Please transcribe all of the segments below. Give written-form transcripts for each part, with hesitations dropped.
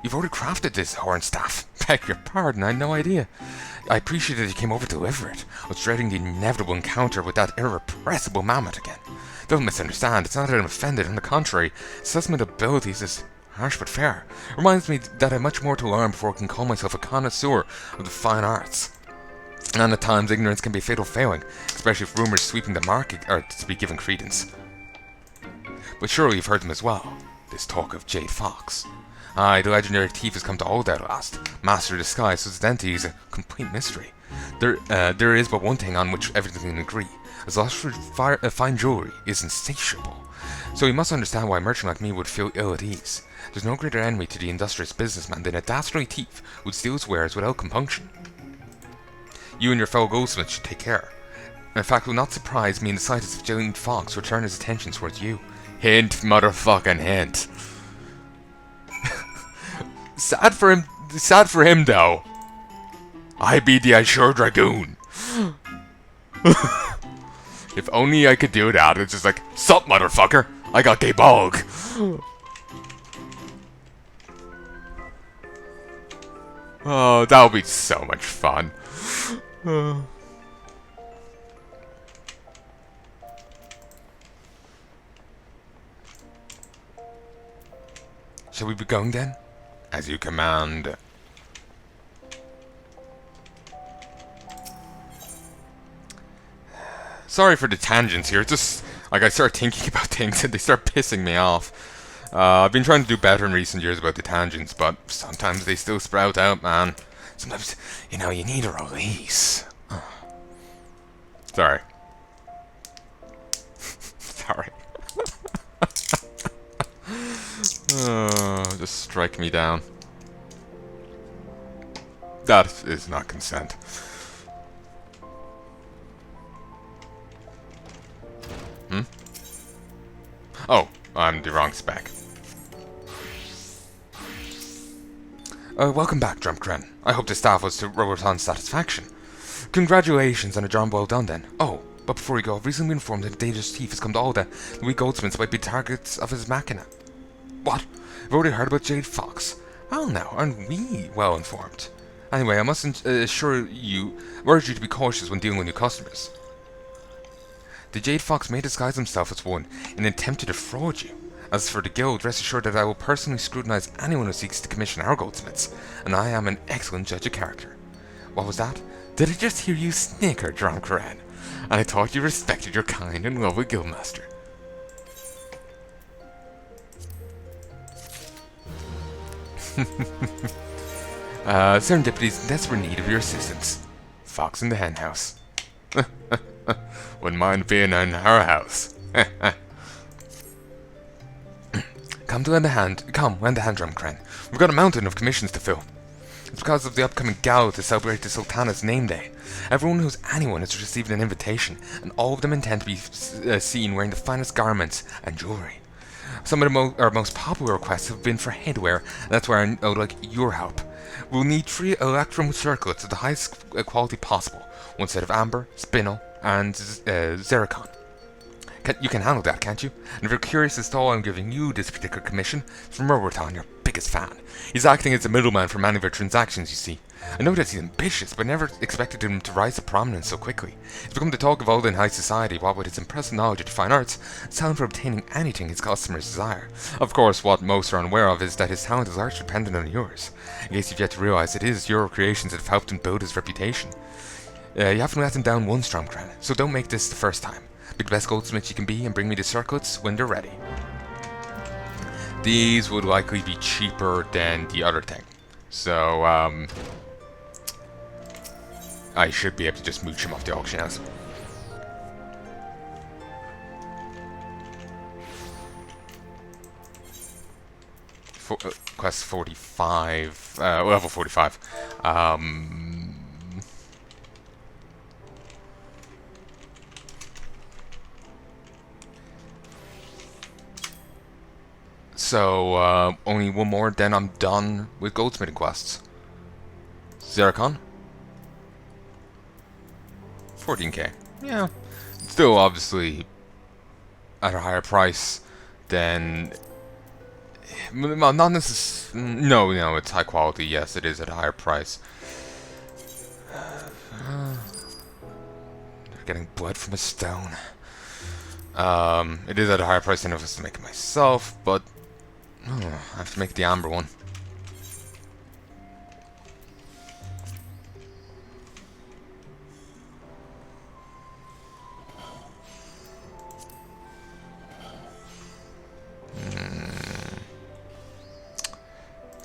You've already crafted this horn staff. Beg your pardon, I had no idea. I appreciate that you came over to deliver it. I was dreading the inevitable encounter with that irrepressible mammoth again. Don't misunderstand, it's not that I'm offended, on the contrary, assessment abilities is harsh but fair. Reminds me that I have much more to learn before I can call myself a connoisseur of the fine arts. And at times ignorance can be a fatal failing, especially if rumours sweeping the market are to be given credence. But surely you've heard them as well, this talk of Jade Fox. Aye, the legendary thief has come to Ul'dah at last. Master of disguise, so his identity is a complete mystery. There is but one thing on which everyone can agree. His lust for fine jewellery is insatiable. So you must understand why a merchant like me would feel ill at ease. There's no greater enemy to the industrious businessman than a dastardly thief who would steal his wares without compunction. You and your fellow goldsmiths should take care. In fact, it will not surprise me in the slightest if Jade Fox return his attention towards you. Hint, motherfucking hint. Sad for him though. I be the Azure Dragoon. If only I could do that. It's just like, sup motherfucker, I got gay bog. Oh, that would be so much fun. Shall we be going then? As you command. Sorry for the tangents here, it's just like I start thinking about things and they start pissing me off. I've been trying to do better in recent years about the tangents, but sometimes they still sprout out, man. Sometimes, you know, you need a release. Sorry. Sorry. Just strike me down. That is not consent. Oh, I'm the wrong spec. Welcome back, Drumcren. I hope the staff was to Roboton's satisfaction. Congratulations on a job well done then. Oh, but before you go, I've recently been informed that a dangerous thief has come to Ul'dah. The weak goldsmiths might be targets of his machina. What? I've already heard about Jade Fox. Well now, aren't we well informed? Anyway, I must urge you to be cautious when dealing with new customers. The Jade Fox may disguise himself as one in an attempt to defraud you. As for the guild, rest assured that I will personally scrutinize anyone who seeks to commission our goldsmiths, and I am an excellent judge of character. What was that? Did I just hear you snicker, Drumcren? And I thought you respected your kind and lovely guildmaster. Serendipity's in desperate need of your assistance. Fox in the henhouse. Wouldn't mind being in our house. Come, lend a hand, Drumcren. We've got a mountain of commissions to fill. It's because of the upcoming gala to celebrate the Sultana's name day. Everyone who's anyone has received an invitation, and all of them intend to be seen wearing the finest garments and jewellery. Some of our most popular requests have been for headwear, and that's where I would like your help. We'll need 3 electrum circlets of the highest quality possible. 1 set of amber, spinel, and zircon. You can handle that, can't you? And if you're curious as to why I'm giving you this particular commission, from Roboton, your biggest fan. He's acting as a middleman for many of our transactions, you see. I know that he's ambitious, but never expected him to rise to prominence so quickly. He's become the talk of Ul'dah high society, what with his impressive knowledge of the fine arts, talent for obtaining anything his customers desire. Of course, what most are unaware of is that his talent is largely dependent on yours. In case you've yet to realize, it is your creations that have helped him build his reputation. You haven't let him down once, Drumcren, so don't make this the first time. Be the best goldsmith you can be and bring me the circlets when they're ready. These would likely be cheaper than the other thing. So, I should be able to just mooch him off the auction house. Quest 45, level 45. So, only one more, then I'm done with goldsmithing quests. Zircon? 14k. Yeah. Still, obviously, at a higher price than Well, not necessarily. No, it's high quality. Yes, it is at a higher price. They're getting blood from a stone. It is at a higher price than if I was to make it myself, but I have to make the amber one.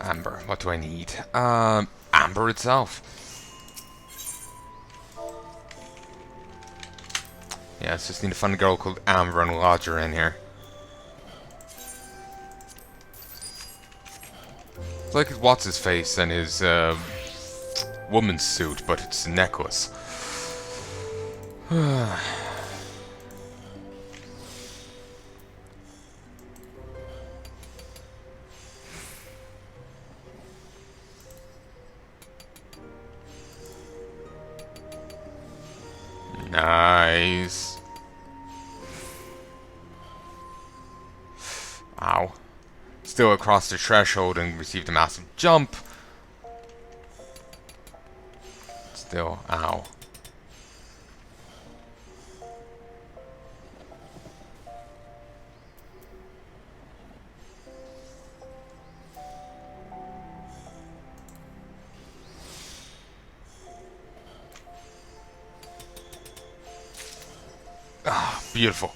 Amber. What do I need? Amber itself. Yeah, it's just need to find a girl called Amber and lodge her in here. It's like what's his face and his woman's suit, but it's a necklace. Nice. Ow. Still across the threshold and received a massive jump. Still, ow. Ah, beautiful.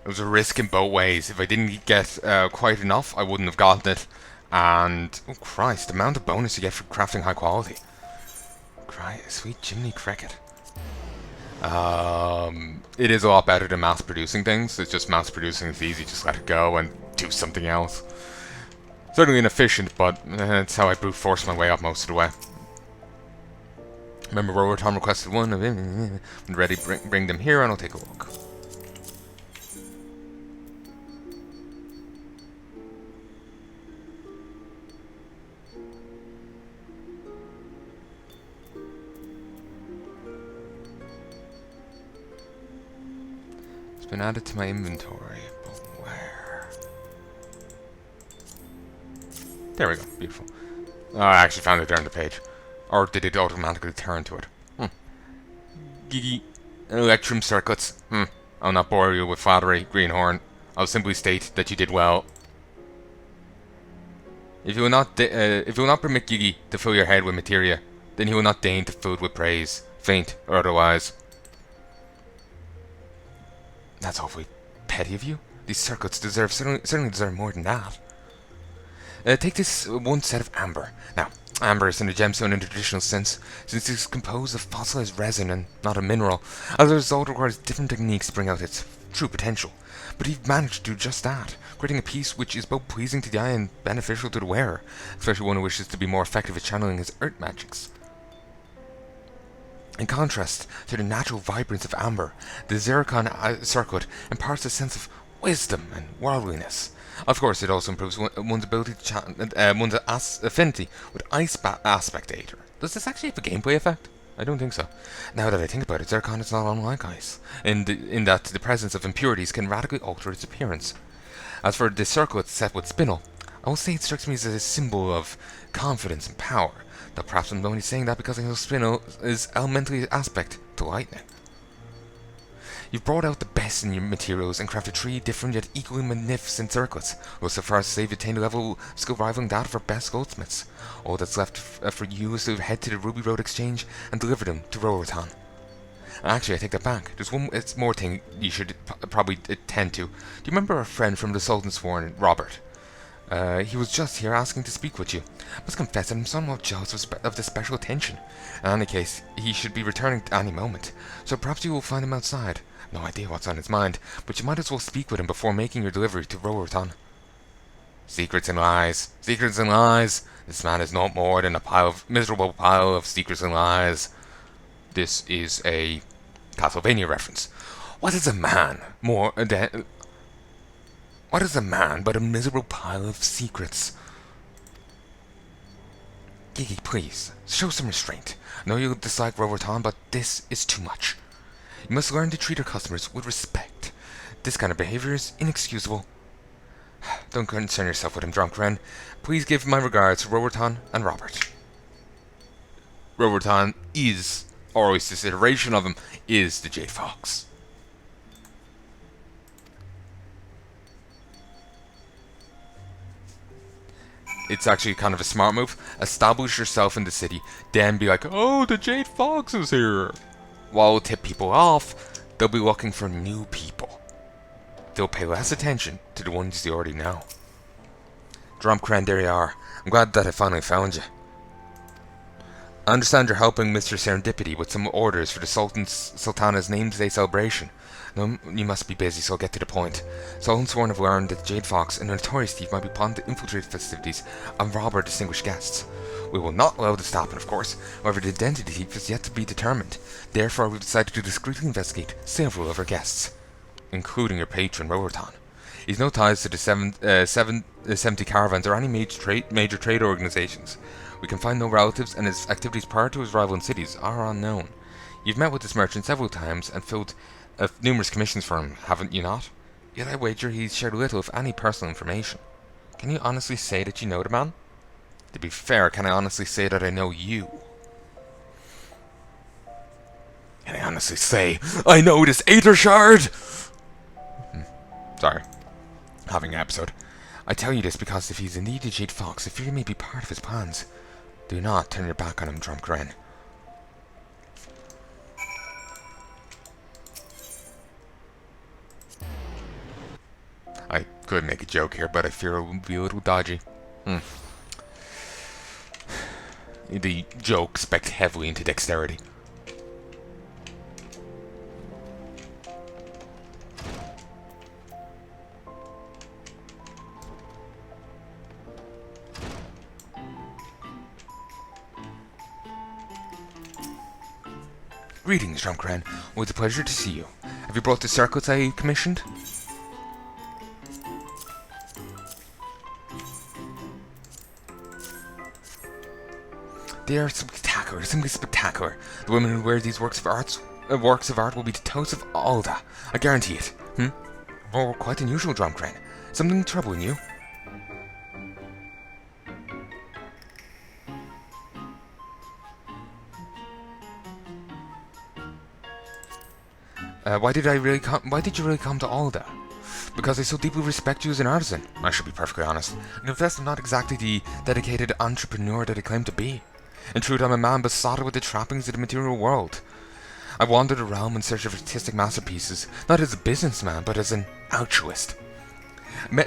It was a risk in both ways. If I didn't get quite enough, I wouldn't have gotten it. And, oh Christ, the amount of bonus you get for crafting high quality. Christ, sweet Jiminy Cricket. It is a lot better than mass producing things. It's just mass producing is easy, just let it go and do something else. Certainly inefficient, but that's how I brute force my way up most of the way. Remember, Roller Tom requested one. When ready, bring them here and I'll take a look. It's been added to my inventory, but where? There we go. Beautiful. Oh, I actually found it there on the page. Or did it automatically turn to it? Gigi. Electrum circuits. I'll not bore you with flattery, Greenhorn. I'll simply state that you did well. If you will not permit Gigi to fill your head with materia, then he will not deign to fill it with praise, faint or otherwise. That's awfully petty of you. These circuits certainly deserve more than that. Take this one set of amber. Now, amber isn't a gemstone in the traditional sense, since it's composed of fossilized resin and not a mineral. As a result, it requires different techniques to bring out its true potential. But you've managed to do just that, creating a piece which is both pleasing to the eye and beneficial to the wearer, especially one who wishes to be more effective at channeling his earth magics. In contrast to the natural vibrance of amber, the zircon circlet imparts a sense of wisdom and worldliness. Of course, it also improves one's ability to chant, one's affinity with Ice Aspect Aether. Does this actually have a gameplay effect? I don't think so. Now that I think about it, Zircon is not unlike Ice, in that the presence of impurities can radically alter its appearance. As for the circlet set with spinel, I will say it strikes me as a symbol of confidence and power, though perhaps I'm only saying that because I know spinel is elementally aspect to lightning. You've brought out the best in your materials and crafted 3 different yet equally magnificent circlets, well, so far as to say you've attained a level of skill rivaling that of our best goldsmiths. All that's left for you is to head to the Ruby Road Exchange and deliver them to Rorotan. Actually, I take that back. There's one more thing you should probably attend to. Do you remember our friend from the Sultan's Sworn, Robert? He was just here asking to speak with you. I must confess that I'm somewhat jealous of the special attention. In any case, he should be returning at any moment, so perhaps you will find him outside. No idea what's on his mind, but you might as well speak with him before making your delivery to Rorotan. Secrets and lies. Secrets and lies. This man is not more than a miserable pile of secrets and lies. This is a Castlevania reference. What is a man but a miserable pile of secrets? Gigi, please, show some restraint. I know you dislike Rorotan, but this is too much. You must learn to treat your customers with respect. This kind of behavior is inexcusable. Don't concern yourself with him, drunk Ren. Please give my regards to Roberton and Robert. Roberton is, or at least this iteration of him, is the Jade Fox. It's actually kind of a smart move. Establish yourself in the city, then be like, oh, the Jade Fox is here. While it'll tip people off, they'll be looking for new people. They'll pay less attention to the ones they already know. Drumcran, there you are. I'm glad that I finally found you. I understand you're helping Mr. Serendipity with some orders for the Sultana's Namesday celebration. No, you must be busy, so I'll get to the point. Sultan Sworn have learned that the Jade Fox, a notorious thief, might be plotting to infiltrate festivities and rob our distinguished guests. We will not allow this to happen, of course. However, the identity of the thief is yet to be determined. Therefore, we've decided to discreetly investigate several of our guests, including your patron, Roberton. He's no ties to the 70 caravans or any major trade organizations. We can find no relatives, and his activities prior to his arrival in cities are unknown. You've met with this merchant several times and filled numerous commissions for him, haven't you not? Yet I wager he's shared little, if any, personal information. Can you honestly say that you know the man? To be fair, can I honestly say that I know you? Can I honestly say, I know this Aether Shard? Sorry. Having an episode. I tell you this because if he's indeed a Jade Fox, I fear you may be part of his plans. Do not turn your back on him, Drunk Ren. I could make a joke here, but I fear it would be a little dodgy. The joke specs heavily into dexterity. Greetings, Drumcran. Well, it's a pleasure to see you. Have you brought the circlets I commissioned? They are spectacular, simply spectacular. The women who wear these works of art will be the toast of Ul'dah. I guarantee it. Oh, quite unusual, Drumcran. Something troubling you? Why did you really come to Ul'dah? Because I so deeply respect you as an artisan. I should be perfectly honest. I confess I'm not exactly the dedicated entrepreneur that I claim to be. In truth, I'm a man besotted with the trappings of the material world. I wandered the realm in search of artistic masterpieces, not as a businessman, but as an altruist.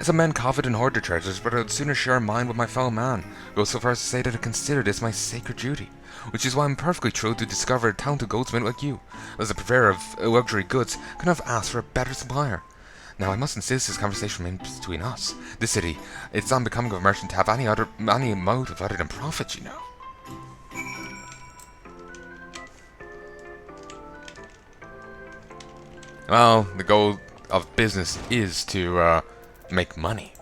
Some men covet and hoard their treasures, but I'd sooner share mine with my fellow man. Go so far as to say that I consider this my sacred duty, which is why I'm perfectly thrilled to discover a talented goldsmith like you. As a purveyor of luxury goods, couldn't have asked for a better supplier. Now, I must insist this conversation remains between us. This city, it's unbecoming of a merchant to have any motive other than profit, you know. Well, the goal of business is to make money.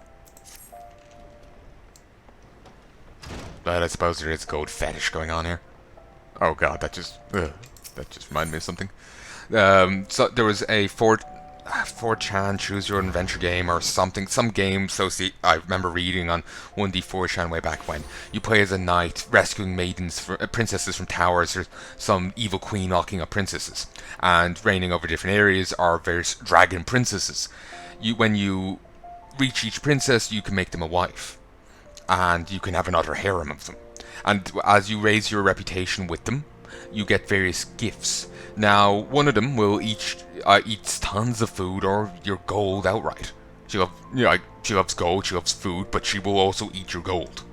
But I suppose there is a gold fetish going on here. Oh god, that just reminded me of something. So there was a 4chan choose your own adventure game or something, some game. So see, I remember reading on 1D4chan way back when you play as a knight rescuing princesses from towers, or some evil queen locking up princesses, and reigning over different areas are various dragon princesses. When you reach each princess, you can make them a wife, and you can have another harem of them. And as you raise your reputation with them, you get various gifts. Now, one of them will eat tons of food or your gold outright. She loves gold, she loves food, but she will also eat your gold.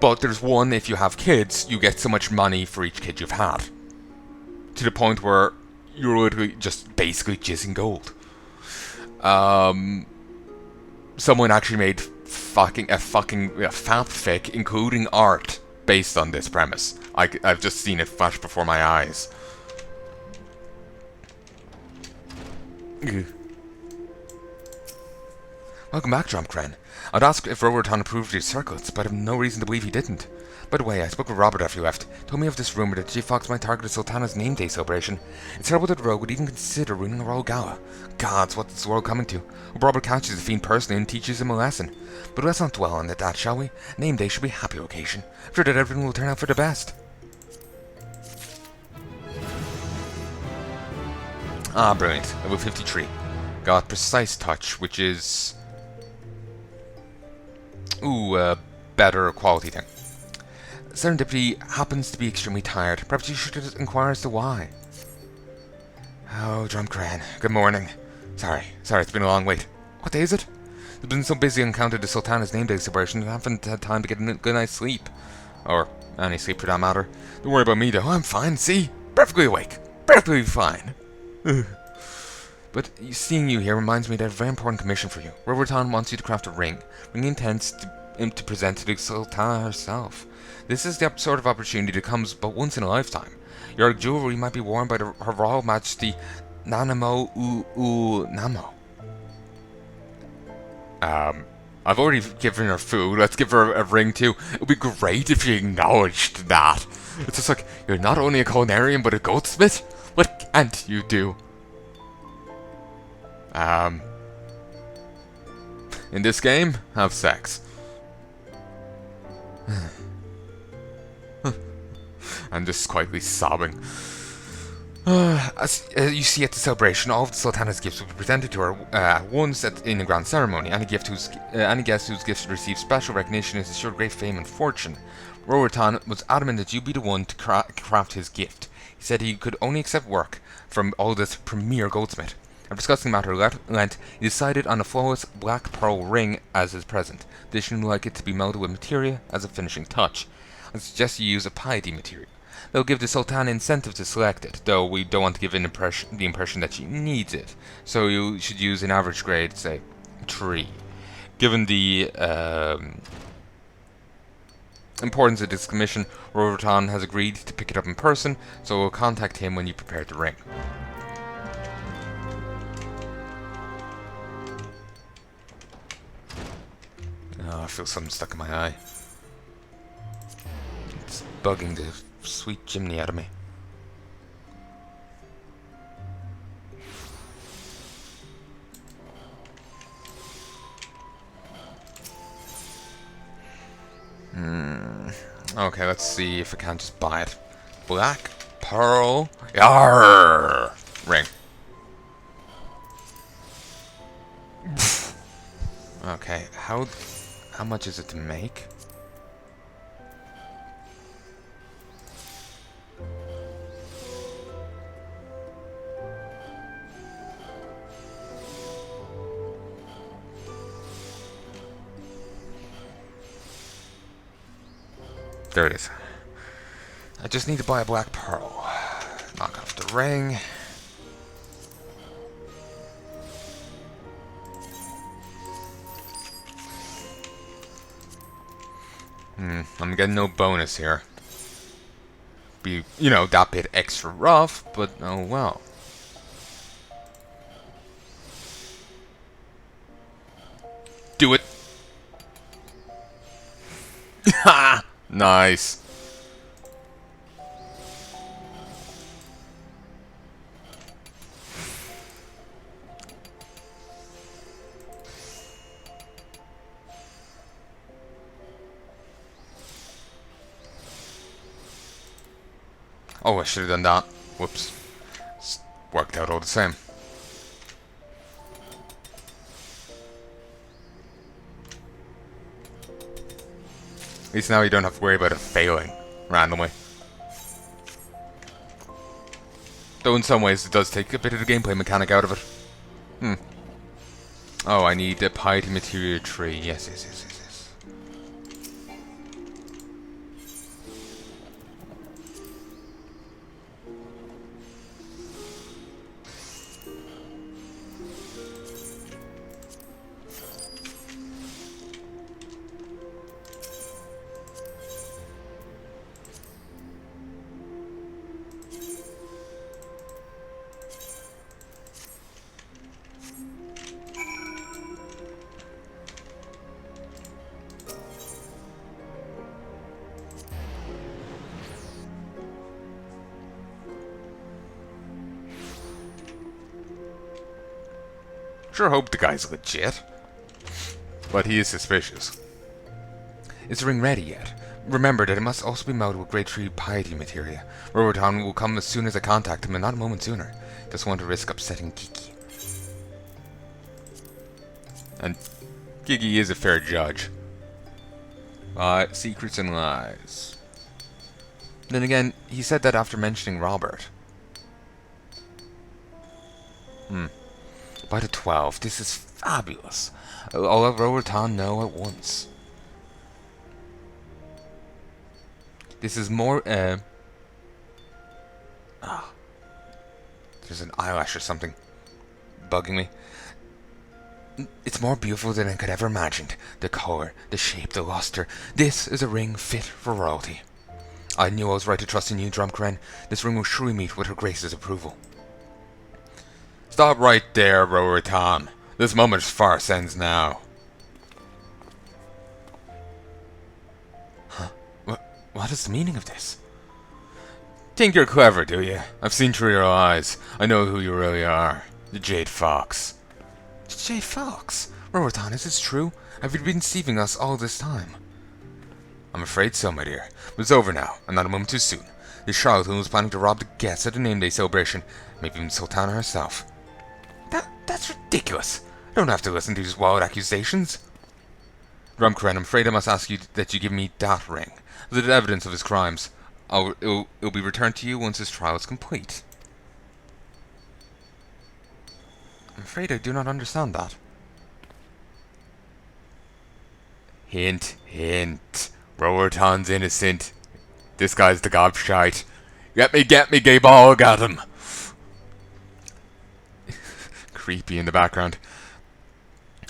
But there's one, if you have kids, you get so much money for each kid you've had, to the point where you're literally just basically jizzing gold. Someone actually made a fanfic, including art, based on this premise. I've just seen it flash before my eyes. Welcome back, Drumcran. I'd ask if Roberton approved of your circlets, but I have no reason to believe he didn't. By the way, I spoke with Robert after you left. Told me of this rumor that Chief Fox might target Sultana's name day celebration. It's terrible that the rogue would even consider ruining a royal gala. Gods, what's this world coming to? Hope Robert catches the fiend personally and teaches him a lesson. But let's not dwell on that, shall we? Name day should be a happy occasion. I'm sure that everything will turn out for the best. Ah, brilliant. Level 53. Got Precise Touch, which is... better quality thing. Serendipity happens to be extremely tired. Perhaps you should inquire as to why. Oh, Drumcran. Good morning. Sorry, it's been a long wait. What day is it? I've been so busy on account of the Sultana's name day celebration I haven't had time to get a good night's sleep. Or any sleep for that matter. Don't worry about me though, I'm fine, see? Perfectly awake. Perfectly fine. But seeing you here reminds me that I have a very important commission for you. Roberton wants you to craft a ring. Ring he intends to present to the Sultana herself. This is the sort of opportunity that comes but once in a lifetime. Your jewelry might be worn by Her Royal Majesty Nanamo Namo. I've already given her food. Let's give her a ring too. It would be great if she acknowledged that. It's just like, you're not only a culinarian but a goldsmith? What can't you do? In this game, have sex. I'm just quietly sobbing. As you see at the celebration, all of the Sultana's gifts will be presented to her once in a grand ceremony. Any guest whose gifts receive special recognition is assured great fame and fortune. Roberton was adamant that you be the one to craft his gift. He said he could only accept work from Ul'dah's premier goldsmith. After discussing the matter at length, he decided on a flawless black pearl ring as his present. Additionally, would like it to be melted with materia as a finishing touch. I suggest you use a piety material. They'll give the Sultana incentive to select it, though we don't want to give the impression that she needs it. So you should use an average grade, say, 3. Given the importance of this commission, Roberton has agreed to pick it up in person, so we'll contact him when you prepare the ring. Oh, I feel something stuck in my eye. It's bugging the sweet chimney out of me. Okay, let's see if I can just buy it. Black pearl yarr ring. Okay, how much is it to make? There it is. I just need to buy a black pearl. Knock off the ring. I'm getting no bonus here. Be, you know, that bit extra rough, but oh well. Do it. Ha! Nice. Oh, I should have done that. Whoops. It's worked out all the same. At least now you don't have to worry about it failing randomly. Though in some ways it does take a bit of the gameplay mechanic out of it. Oh, I need a piety material tree. Yes. Sure hope the guy's legit. But he is suspicious. Is the ring ready yet? Remember that it must also be molded with Grade 3 piety materia. Roboton will come as soon as I contact him, and not a moment sooner. Just want to risk upsetting Kiki. And Kiki is a fair judge. Secrets and lies. Then again, he said that after mentioning Robert. By the 12, this is fabulous. I'll let Roboton know at once. This is more, there's an eyelash or something bugging me. It's more beautiful than I could ever imagined. The color, the shape, the luster. This is a ring fit for royalty. I knew I was right to trust in you, Drumcren. This ring will surely meet with her grace's approval. Stop right there, Roboton. This moment's farce ends now. Huh? What is the meaning of this? Think you're clever, do you? I've seen through your eyes. I know who you really are. The Jade Fox. The Jade Fox? Roboton, is this true? Have you been deceiving us all this time? I'm afraid so, my dear. But it's over now, and not a moment too soon. The charlatan was planning to rob the guests at the name day celebration. Maybe even Sultana herself. That's ridiculous. I don't have to listen to these wild accusations. Drumcren, I'm afraid I must ask you that you give me that ring. As evidence of his crimes. It'll be returned to you once his trial is complete. I'm afraid I do not understand that. Hint, hint. Roboton's innocent. This guy's the gobshite. Get me, gay ball, got him. Creepy in the background.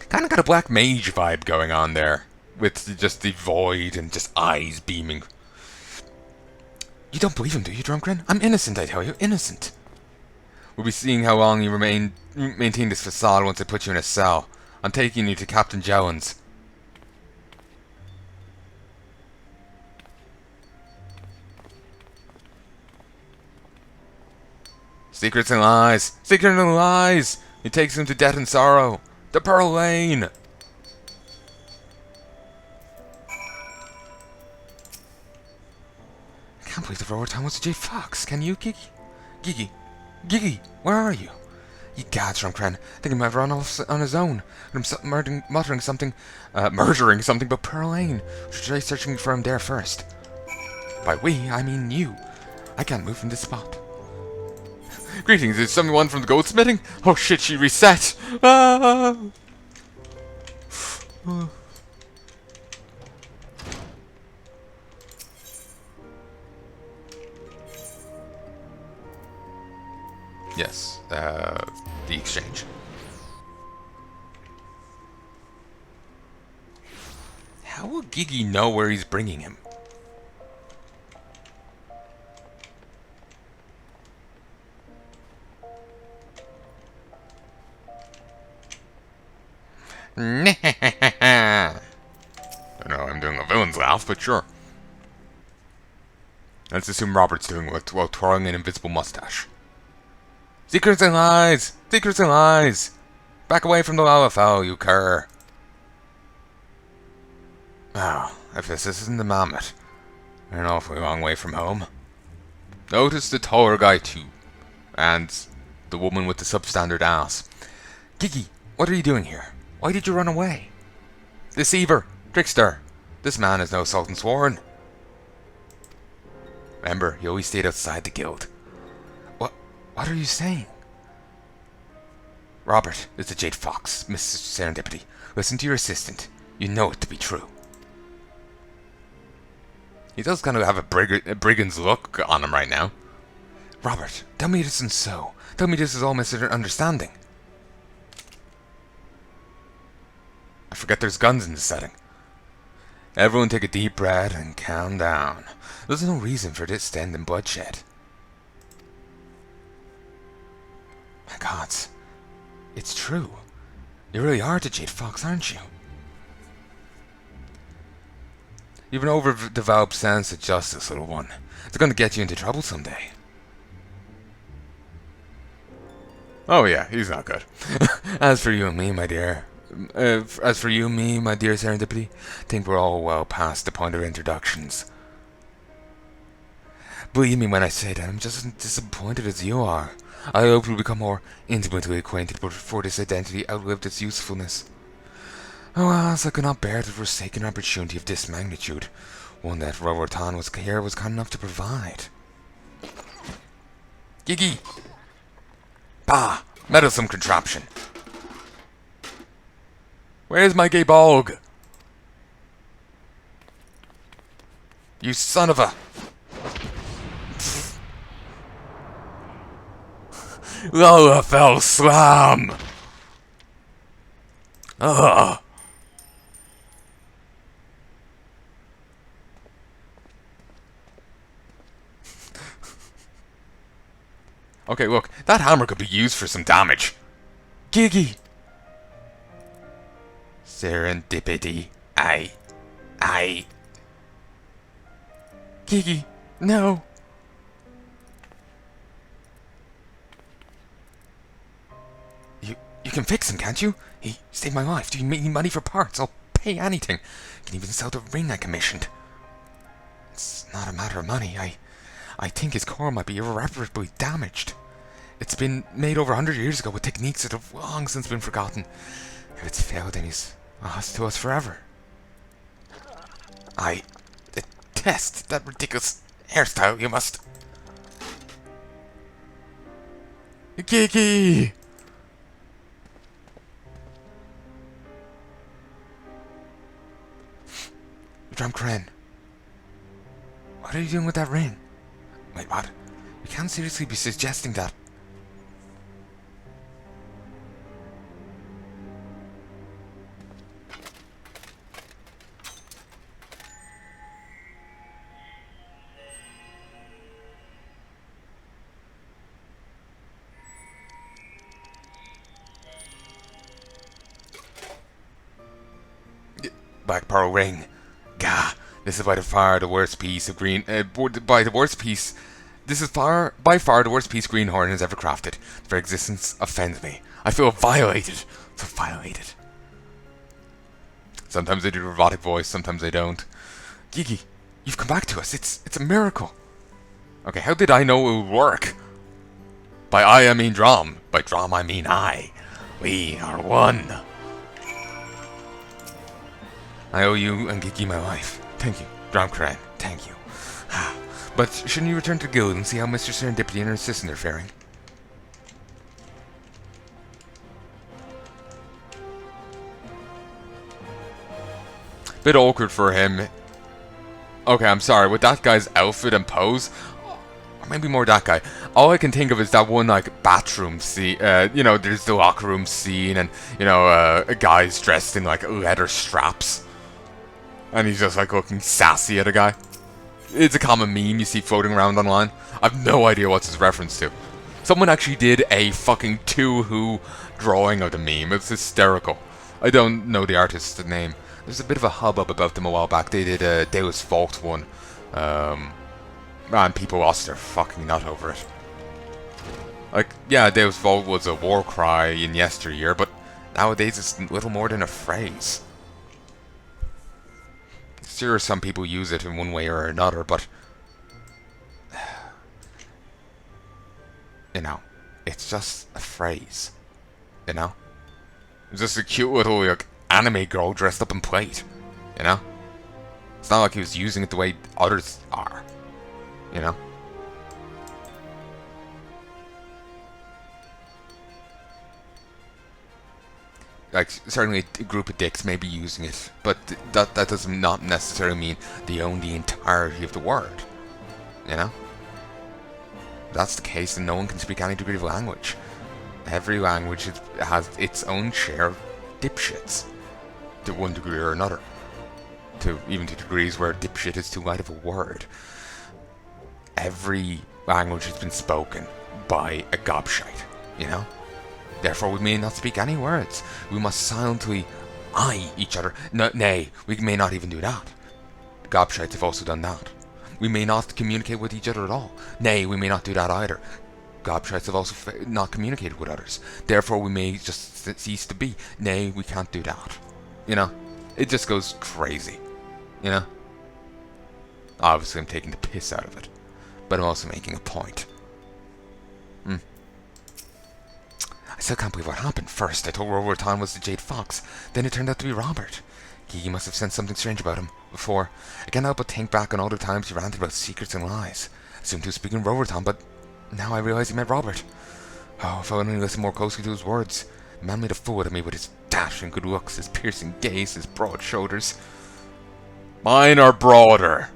Kinda got a black mage vibe going on there. With just the void and just eyes beaming. You don't believe him, do you, Drumcren? I'm innocent, I tell you. Innocent. We'll be seeing how long you maintain this facade once I put you in a cell. I'm taking you to Captain Jones. Secrets and lies! Secrets and lies! He takes him to death and sorrow. The Pearl Lane! I can't believe the Roboton was a Jade Fox. Can you, Gigi? Gigi, where are you? Ye gods, Drumcren. I think he might have run off on his own. Muttering something about Pearl Lane. Should try searching for him there first. By we, I mean you. I can't move from this spot. Greetings, is someone from the goldsmithing? Oh shit, she reset! Ah! Yes, the exchange. How will Gigi know where he's bringing him? I know I'm doing a villain's laugh, but sure. Let's assume Robert's doing it while twirling an invisible mustache. Secrets and lies! Secrets and lies! Back away from the Nald'thal, you cur! Oh, if this isn't the Mammoth. We're an awfully long way from home. Notice the taller guy too. And the woman with the substandard ass. Gigi, what are you doing here? Why did you run away? Deceiver! Trickster! This man is no Sultan Sworn. Remember, he always stayed outside the guild. What are you saying? Robert is the Jade Fox, Mrs. Serendipity. Listen to your assistant. You know it to be true. He does kind of have a brigand's look on him right now. Robert, tell me this isn't so. Tell me this is all misunderstanding. I forget there's guns in this setting. Everyone take a deep breath and calm down. There's no reason for this to end in bloodshed. My gods, it's true. You really are the Jade Fox, aren't you? You've an overdeveloped sense of justice, little one. It's going to get you into trouble someday. Oh yeah, he's not good. As for you and me, my dear, Serendipity, think we're all well past the point of introductions. Believe me when I say that I'm just as disappointed as you are. I hope we'll become more intimately acquainted before this identity outlived its usefulness. Oh, as I could not bear to forsake an opportunity of this magnitude, one that Robertan was kind enough to provide. Gigi! Bah! Meddlesome contraption! Where's my gay bog? You son of a... Lola fell slam! Ugh! Okay, look, that hammer could be used for some damage. Gigi! Serendipity. I. Gigi, no! You can fix him, can't you? He saved my life. Do you need money for parts? I'll pay anything. You can even sell the ring I commissioned. It's not a matter of money. I think his core might be irreparably damaged. It's been made over 100 years ago with techniques that have long since been forgotten. If it's failed, then he's lost to us forever. I detest that ridiculous hairstyle. You must... Kiki! Drumcran. What are you doing with that ring? Wait, what? You can't seriously be suggesting that. Black Pearl Ring. Gah. This is by far the worst piece of green... This is by far the worst piece Greenhorn has ever crafted. Its very existence offends me. I feel violated. So violated. Sometimes they do the robotic voice, sometimes they don't. Gigi, you've come back to us. It's a miracle. Okay, how did I know it would work? By I mean Drum. By Drum I mean I. We are one. I owe you and Gigi my life. Thank you, Drumcran. Thank you. But shouldn't you return to the guild and see how Mr. Serendipity and her assistant are faring? Bit awkward for him. Okay, I'm sorry. With that guy's outfit and pose, or maybe more that guy. All I can think of is that one like bathroom scene. You know, there's the locker room scene, and you know, a guy's dressed in like leather straps. And he's just like looking sassy at a guy. It's a common meme you see floating around online. I've no idea what's his reference to. Someone actually did a fucking Who drawing of the meme. It's hysterical. I don't know the artist's name. There's a bit of a hubbub about them a while back. They did a Deus Vult one. And people lost their fucking nut over it. Like, yeah, Deus Vult was a war cry in yesteryear, but nowadays it's little more than a phrase. Sure, some people use it in one way or another, but you know, it's just a phrase. You know, it's just a cute little like anime girl dressed up in plate. You know, it's not like he was using it the way others are. You know. Like, certainly a group of dicks may be using it, but that does not necessarily mean they own the entirety of the word. You know? If that's the case, then no one can speak any degree of language. Every language has its own share of dipshits, to one degree or another. Even to degrees where dipshit is too light of a word. Every language has been spoken by a gobshite, you know? Therefore, we may not speak any words. We must silently eye each other. Nay, we may not even do that. The gobshites have also done that. We may not communicate with each other at all. Nay, we may not do that either. gobshites have also not communicated with others. Therefore, we may just cease to be. Nay, we can't do that. You know? It just goes crazy. You know? Obviously, I'm taking the piss out of it. But I'm also making a point. I still can't believe what happened. First, I told Roverton was the Jade Fox. Then it turned out to be Robert. He must have sensed something strange about him before. I can't help but think back on all the times he ranted about secrets and lies. I assumed he was speaking Roverton, but now I realize he meant Robert. Oh, if I would only listen more closely to his words. The man made a fool out of me with his dashing good looks, his piercing gaze, his broad shoulders. Mine are broader.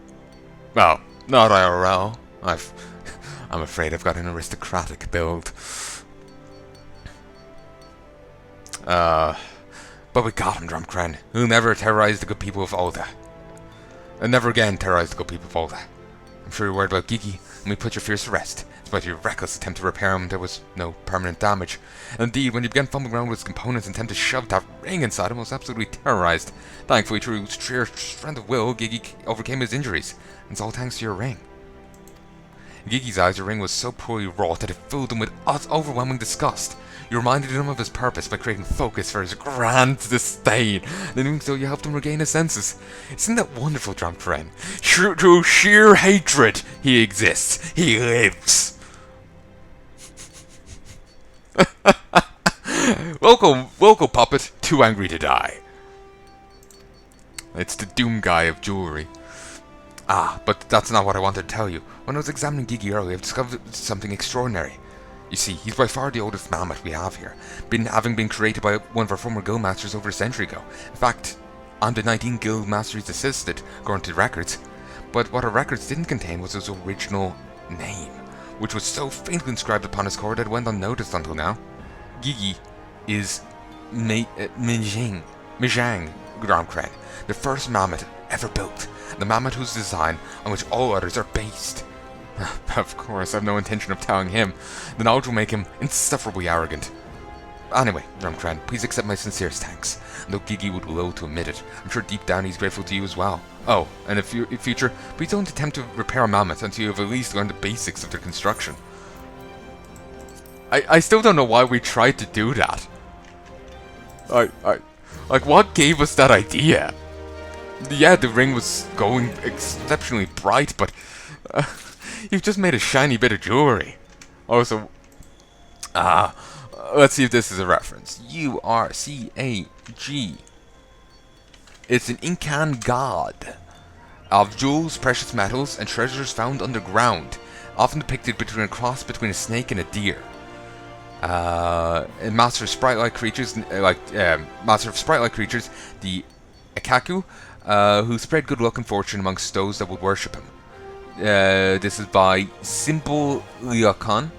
Well, not IRL. I'm afraid I've got an aristocratic build. But we got him, Drumcran. He'll never terrorize the good people of Ul'dah. And never again terrorize the good people of Ul'dah. I'm sure you're worried about Gigi, and we put your fears to rest. Despite your reckless attempt to repair him, there was no permanent damage. And indeed, when you began fumbling around with his components and attempted to shove that ring inside him, I was absolutely terrorized. Thankfully, through sheer strength of will, Gigi overcame his injuries. And it's all thanks to your ring. In Gigi's eyes, your ring was so poorly wrought that it filled him with overwhelming disgust. You reminded him of his purpose by creating focus for his grand disdain, and in doing so you helped him regain his senses. Isn't that wonderful, Drumcran? Through sheer hatred, he exists. He lives. Welcome, puppet. Too angry to die. It's the Doom guy of jewelry. But that's not what I wanted to tell you. When I was examining Gigi earlier, I've discovered something extraordinary. You see, he's by far the oldest mammoth we have here, having been created by one of our former guild masters over a century ago. In fact, I'm the 19 guild masters assisted, according to the records. But what our records didn't contain was his original name, which was so faintly inscribed upon his core that it went unnoticed until now. Gigi is Mijang Gromkran, the first mammoth ever built, the mammoth whose design on which all others are based. Of course, I have no intention of telling him. The knowledge will make him insufferably arrogant. Anyway, Drumcran, please accept my sincerest thanks. And though Gigi would loathe to admit it, I'm sure deep down he's grateful to you as well. Oh, and in future, please don't attempt to repair a mammoth until you have at least learned the basics of their construction. I still don't know why we tried to do that. Like, what gave us that idea? Yeah, the ring was going exceptionally bright, but... you've just made a shiny bit of jewelry. Also, let's see if this is a reference. URCAG. It's an Incan god of jewels, precious metals, and treasures found underground, often depicted between a cross between a snake and a deer. Master of sprite-like creatures, the Akaku, who spread good luck and fortune amongst those that would worship him. This is by Symbol Icon,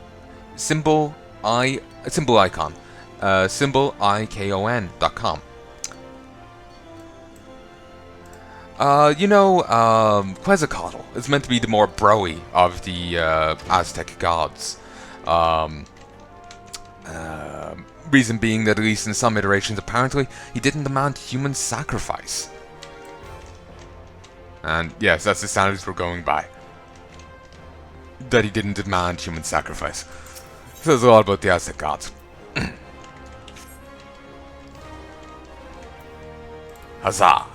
symbolicon.com. Quetzalcoatl is meant to be the more broy of the Aztec gods. Reason being that at least in some iterations, apparently, he didn't demand human sacrifice. And yes, that's the standards we're going by. That he didn't demand human sacrifice. Says a lot about the Aztec gods. Huzzah!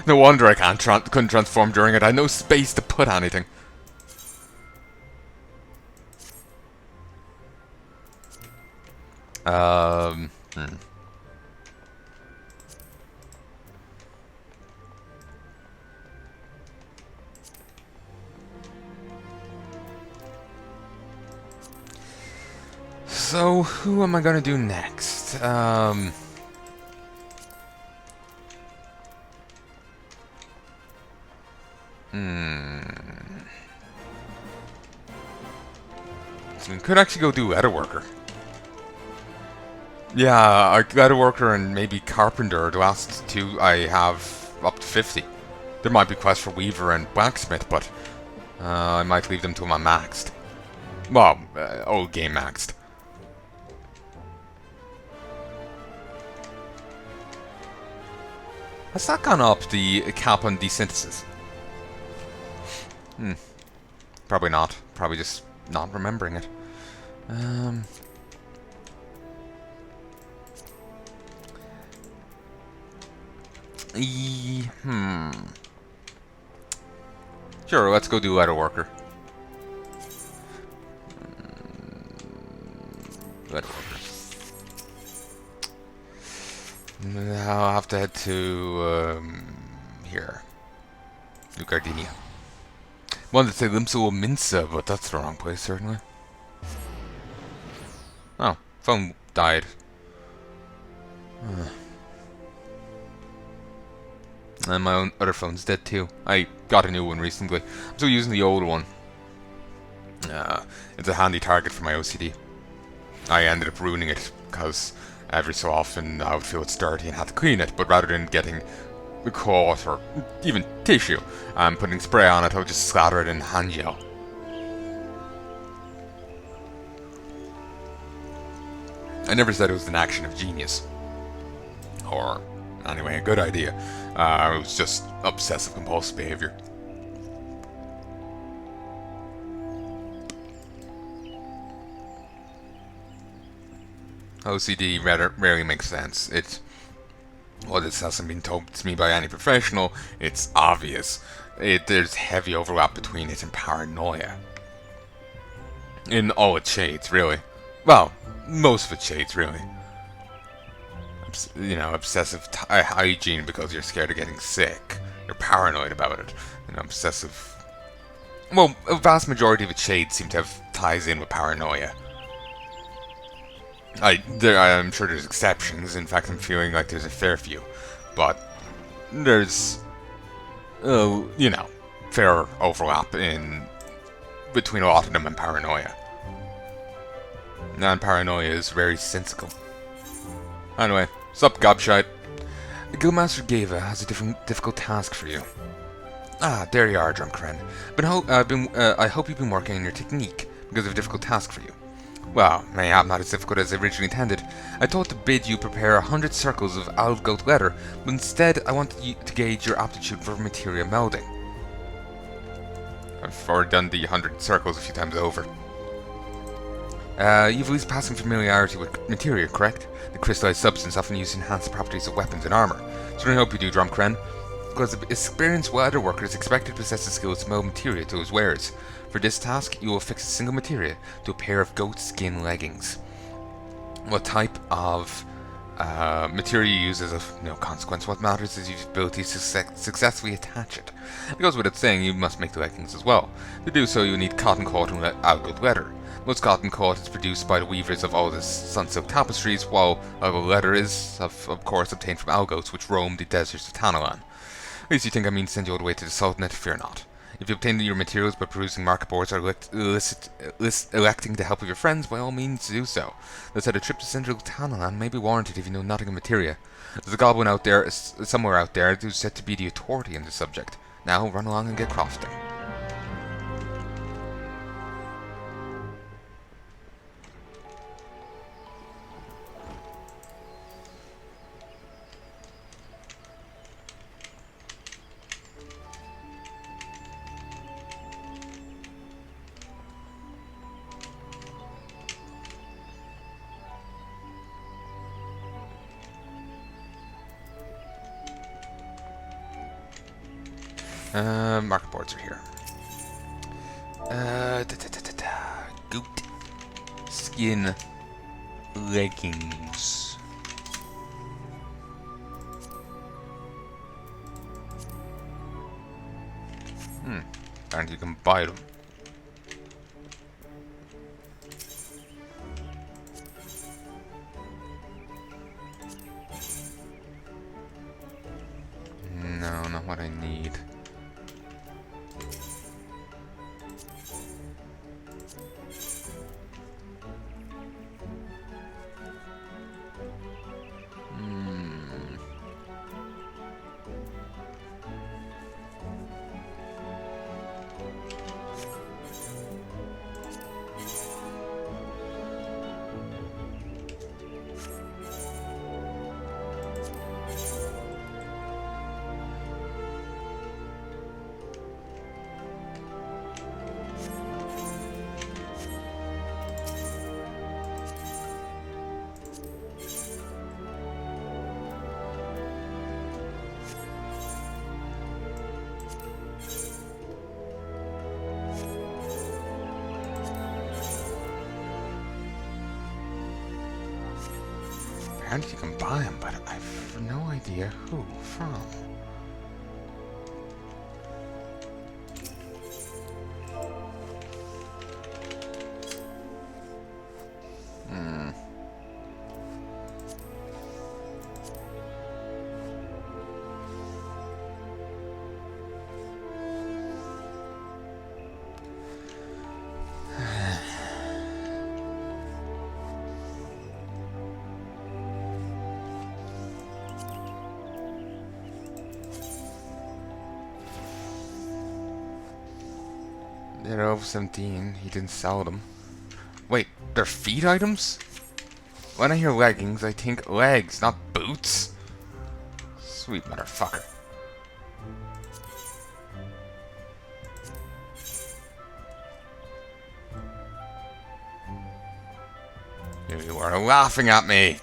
No wonder I couldn't transform during it. I had no space to put anything. So, who am I gonna do next? So we could actually go do Leatherworker. Yeah, Leatherworker and maybe Carpenter. The last two I have up to 50. There might be quests for Weaver and Blacksmith, but I might leave them till I'm maxed. Well, old game maxed. Has that gone up, the cap on desynthesis? Probably not. probably just not remembering it. Sure, let's go do letter worker. Letter worker. I'll have to head to here. New Gridania. Wanted to say Limso Minsa, but that's the wrong place, certainly. Oh, phone died. And my own other phone's dead too. I got a new one recently. I'm still using the old one. It's a handy target for my OCD. I ended up ruining it because every so often I would feel it's dirty and had to clean it, but rather than getting the cloth or even tissue and putting spray on it, I would just slather it in hand gel. I never said it was an action of genius. Or, anyway, a good idea. It was just obsessive compulsive behavior. OCD rarely makes sense. Well, this hasn't been told to me by any professional. It's obvious. There's heavy overlap between it and paranoia. In all its shades, really. Well, most of its shades, really. You know, obsessive hygiene because you're scared of getting sick. You're paranoid about it. You know, obsessive... Well, a vast majority of its shades seem to have ties in with paranoia. I'm sure there's exceptions. In fact, I'm feeling like there's a fair few. But there's, you know, fair overlap between a lot of them and paranoia. And paranoia is very sensical. Anyway, sup, gobshite? Guildmaster Gava has a difficult task for you. Ah, there you are, drunk friend. I hope you've been working on your technique because of a difficult task for you. Well, mayhap not as difficult as originally intended. I thought to bid you prepare 100 circles of olive goat leather, but instead I wanted you to gauge your aptitude for materia melding. I've already done the 100 circles a few times over. You've at least passing familiarity with materia, correct? The crystallized substance often used to enhance the properties of weapons and armor. So I hope you do, Drumkren. Because an experienced leather worker is expected to possess the skills to meld materia to his wares. For this task, you will fix a single materia to a pair of goat skin leggings. What type of materia you use is of no consequence. What matters is your ability to successfully attach it. It goes without saying you must make the leggings as well. To do so, you need cotton cloth and algoed leather. Most cotton cloth is produced by the weavers of all the sunsilk tapestries, while algoed leather is, of course, obtained from algots which roam the deserts of Tanalan. At least you think I mean to send you all the way to the Sultanate, fear not. If you obtain your materials by perusing market boards or electing to help of your friends, by all means do so. That said, a trip to Central Tanalan may be warranted if you know nothing of materia. There's a goblin out there, somewhere out there, who's said to be the authority in the subject. Now, run along and get crofting. Market boards are here. Goat skin leggings. And you can buy them. No, not what I need. apparently you can buy them, but I've no idea who from. They're over 17. He didn't sell them. Wait, they're feet items? When I hear leggings, I think legs, not boots. Sweet motherfucker. You are laughing at me.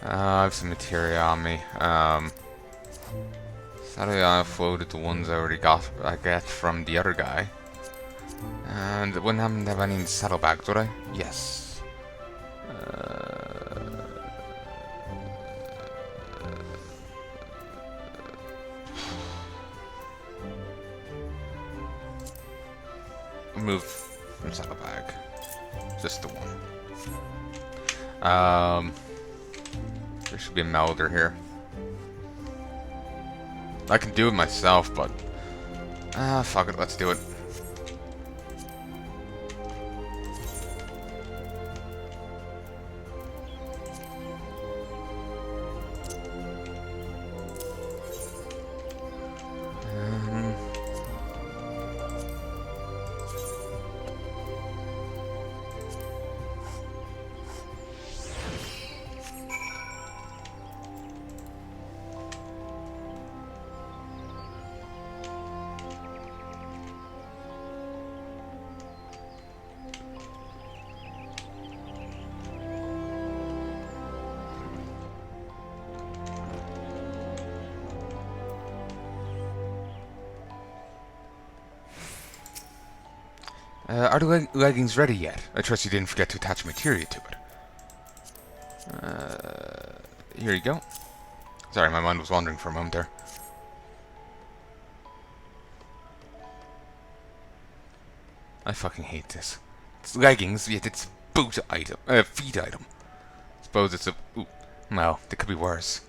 I have some materia on me. Sadly, I offloaded the ones I get from the other guy. And it wouldn't have any saddlebags, would I? Yes. Remove from saddlebag. Just the one. There should be a melder here. I can do it myself, but fuck it, let's do it. Are the leggings ready yet? I trust you didn't forget to attach materia to it. Here you go. Sorry, my mind was wandering for a moment there. I fucking hate this. It's leggings, yet it's boot item, feet item. Suppose it's a... Ooh, well, it could be worse.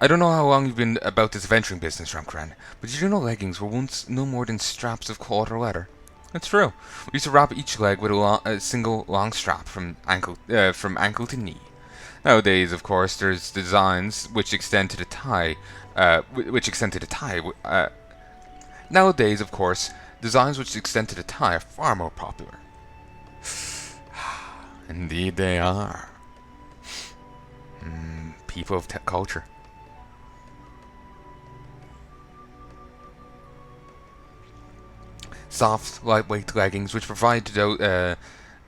I don't know how long you've been about this venturing business, Ramkran, but did you know leggings were once no more than straps of quarter leather? It's true. We used to wrap each leg with a single long strap from ankle to knee. Nowadays, of course, there's designs which extend to the thigh. Nowadays, of course, designs which extend to the thigh are far more popular. Indeed, they are. People of culture. Soft, lightweight leggings, which provide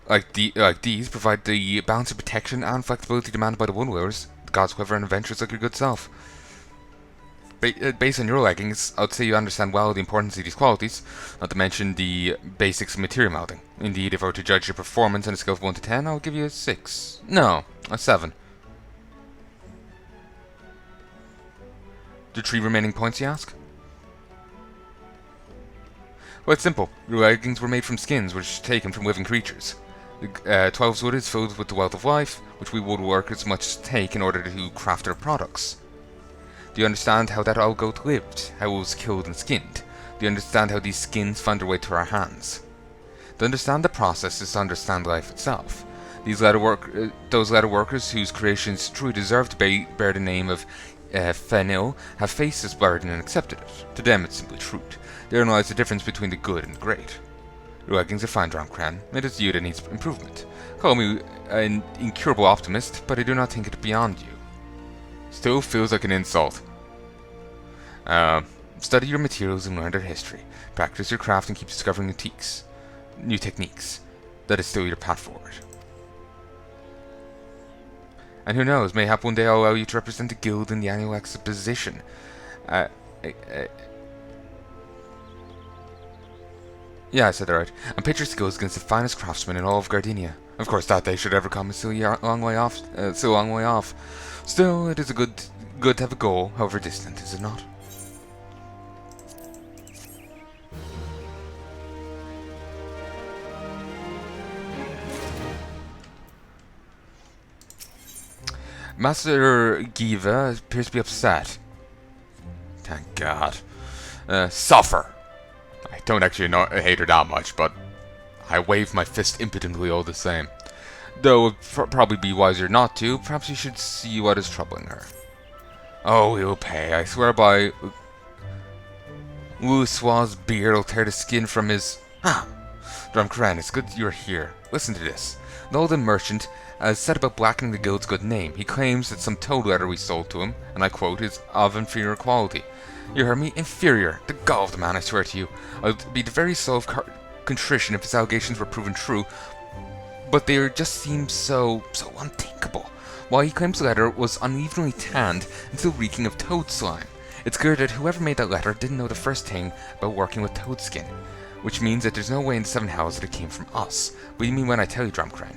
like these, provide the balance of protection and flexibility demanded by the Woodwillers, the gods, clever and adventurous like your good self. Based on your leggings, I'd say you understand well the importance of these qualities, not to mention the basics of material melding. Indeed, if I were to judge your performance on a scale of 1 to 10, I would give you a 6. No, a 7. The 3 remaining points, you ask? Well, it's simple. Your leggings were made from skins which are taken from living creatures. The 12's wood is filled with the wealth of life, which we woodworkers must take in order to craft our products. Do you understand how that all goat lived, how it was killed and skinned? Do you understand how these skins found their way to our hands? To understand the process is to understand life itself. Those leather workers whose creations truly deserve to bear the name of Fenil have faced this burden and accepted it. To them it's simply truth. Therein lies the difference between the good and the great. Your leggings are fine, Ramkran. It is you that needs improvement. Call me an incurable optimist, but I do not think it beyond you. Still feels like an insult. Study your materials and learn their history. Practice your craft and keep discovering new techniques. That is still your path forward. And who knows, mayhap one day I'll allow you to represent the guild in the annual exposition. Yeah, I said that right. And pitch your skills against the finest craftsman in all of Gridania. Of course, that day should ever come is still a long way off. Still a long way off. Still, it is a good to have a goal, however distant, is it not? Master Giva appears to be upset. Thank God. Suffer. I don't actually hate her that much, but I wave my fist impotently all the same. Though it would probably be wiser not to. Perhaps you should see what is troubling her. Oh, he'll pay. I swear by Wusua's beard will tear the skin from his... Ah! Drumcran, it's good you're here. Listen to this. Nald'thal merchant has said about blackening the guild's good name. He claims that some toad leather we sold to him, and I quote, is of inferior quality. You heard me? Inferior. The gall of the man, I swear to you. I'll be the very soul of contrition if his allegations were proven true, but they just seem so unthinkable. While he claims the letter was unevenly tanned and still reeking of toad slime, it's clear that whoever made that letter didn't know the first thing about working with Toadskin, which means that there's no way in the seven hells that it came from us. What do you mean when I tell you, Drumcran?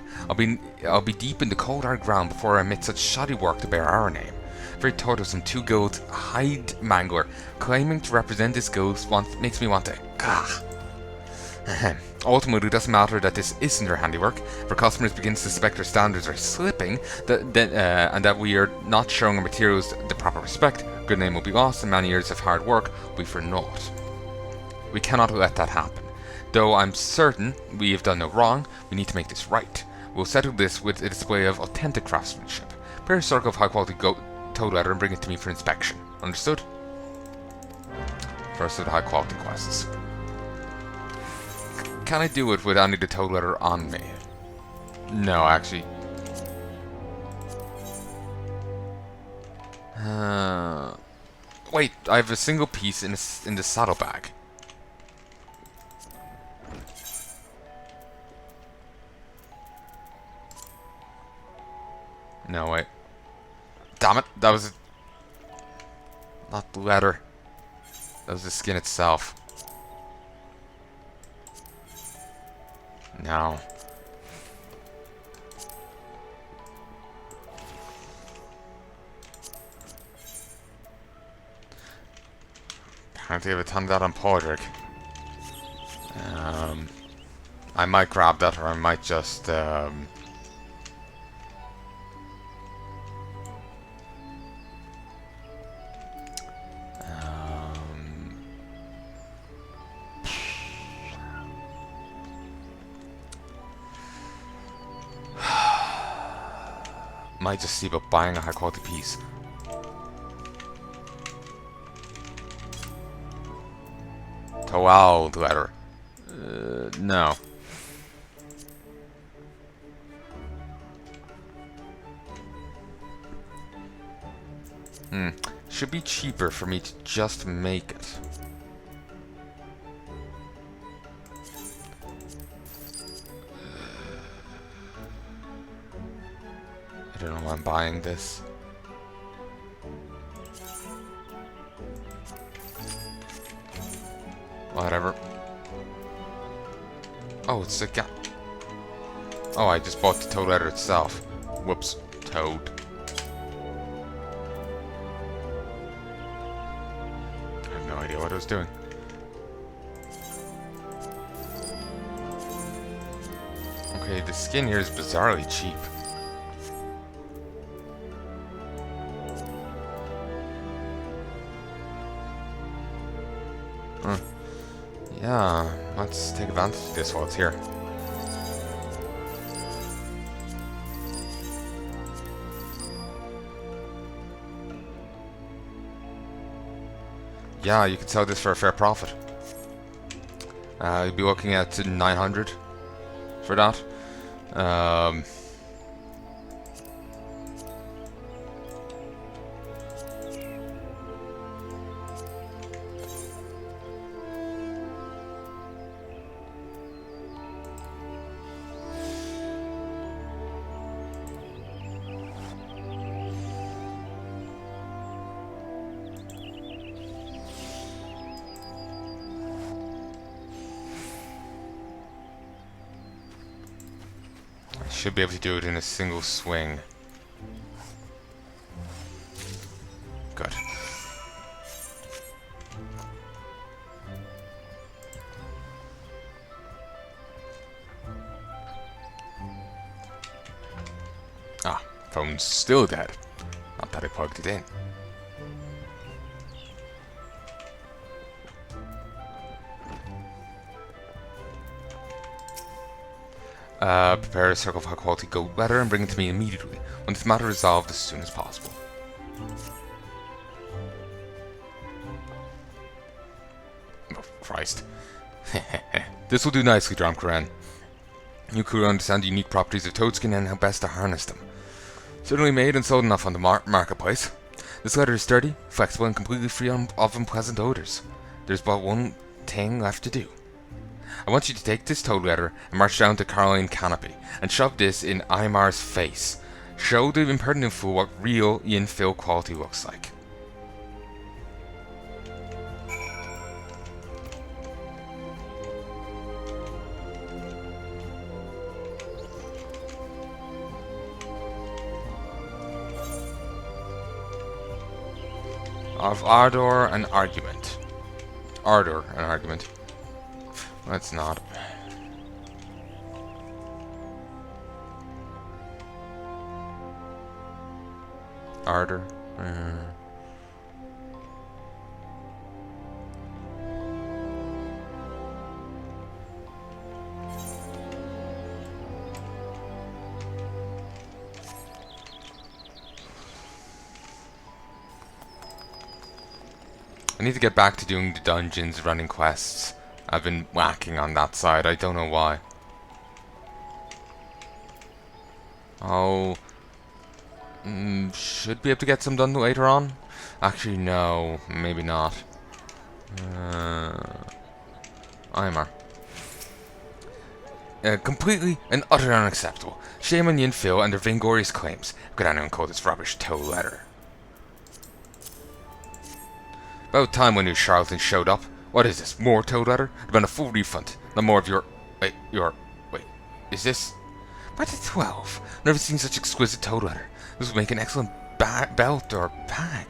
I'll be deep in the cold hard ground before I admit such shoddy work to bear our name. Very thought of some two guild hide mangler claiming to represent this guild makes me want to... Ultimately, it doesn't matter that this isn't our handiwork. If our customers begin to suspect our standards are slipping, and that we are not showing our materials the proper respect, good name will be lost, and many years of hard work will be for naught. We cannot let that happen. Though I'm certain we have done no wrong, we need to make this right. We'll settle this with a display of authentic craftsmanship. Prepare a circle of high-quality toad leather and bring it to me for inspection. Understood? First of the high-quality quests. Can I do it with any of the toad leather on me? No, actually. Wait, I have a single piece in the saddlebag. No, wait. Damn it, that was... not the leather. That was the skin itself. No. Apparently I have a ton of that on Podrick. I might grab that, or I might just, might just see about buying a high quality piece. Toad leather. No. Should be cheaper for me to just make it. I don't know why I'm buying this. Whatever. Oh, it's a gap. Oh, I just bought the toad leather itself. Whoops. Toad. I have no idea what I was doing. Okay, the skin here is bizarrely cheap. Yeah, let's take advantage of this while it's here. Yeah, you can sell this for a fair profit. You'll be looking at 900 for that. should be able to do it in a single swing. Good. Ah, phone's still dead. Not that I plugged it in. Prepare a circle of high quality gold leather and bring it to me immediately. Want this matter resolved as soon as possible. Oh, Christ. This will do nicely, Dromkaran. You could understand the unique properties of Toadskin and how best to harness them. Certainly made and sold enough on the marketplace. This leather is sturdy, flexible, and completely free of unpleasant odors. There's but one thing left to do. I want you to take this toad leather and march down to Caroline Canopy and shove this in Imar's face. Show the impertinent fool what real infill quality looks like. Of ardor and argument. Ardor and argument. Let's not. Ardor. I need to get back to doing the dungeons, running quests. I've been whacking on that side, I don't know why. Oh, should be able to get some done later on? Actually, no, maybe not. Imar. Completely and utterly unacceptable. Shame on the infill and their vainglorious claims. Gridania and call this rubbish toad letter. About time when you charlatans showed up. What is this? More toad leather? Demand a full refund. Not more of your... Wait, is this... By the 12. Never seen such exquisite toad leather. This would make an excellent belt or bag.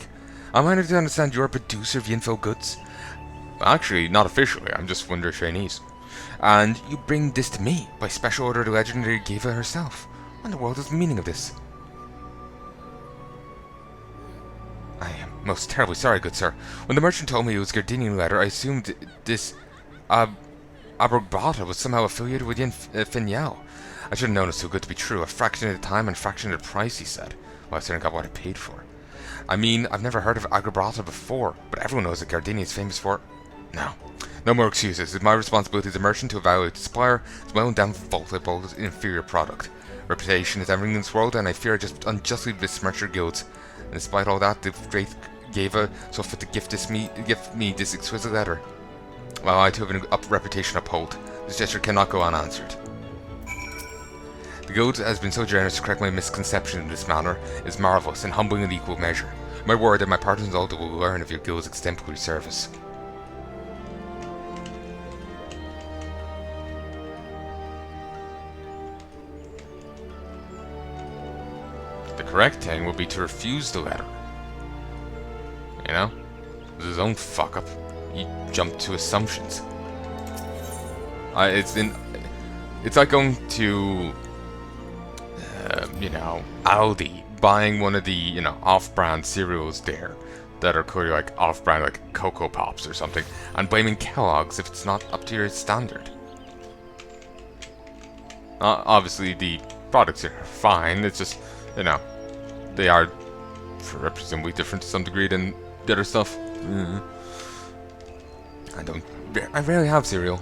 I'm honored to understand you're a producer of Yinfo goods. Actually, not officially. I'm just one of their trainees. And you bring this to me by special order of the legendary Geva herself. What in the world is the meaning of this? I am most terribly sorry, good sir. When the merchant told me it was Gridanian leather, I assumed this Abrobata was somehow affiliated with Yin Finyal. I should have known it was too good to be true. A fraction of the time and a fraction of the price, he said. Well, I certainly got what I paid for. I mean, I've never heard of Agrabrata before, but everyone knows that Gridania is famous for it. No more excuses. It's my responsibility as a merchant to evaluate the supplier as my own damn fault I bought an inferior product. Reputation is everything in this world, and I fear I just unjustly besmirched your guilds. And despite all that, the great Geva saw fit to gift me this exquisite letter. While I too have an reputation uphold, this gesture cannot go unanswered. The guild has been so generous to correct my misconception in this manner is marvellous and humbling in equal measure. My word that my partners in Ul'dah will learn of your guild's exemplary service. The correct thing would be to refuse the letter. You know? It was his own fuck up. He jumped to assumptions. It's like going to Aldi, buying one of the, off-brand cereals there that are clearly like off-brand, like Cocoa Pops or something, and blaming Kellogg's if it's not up to your standard. Obviously, the products here are fine, it's just, they are presumably different to some degree than the other stuff. I rarely have cereal.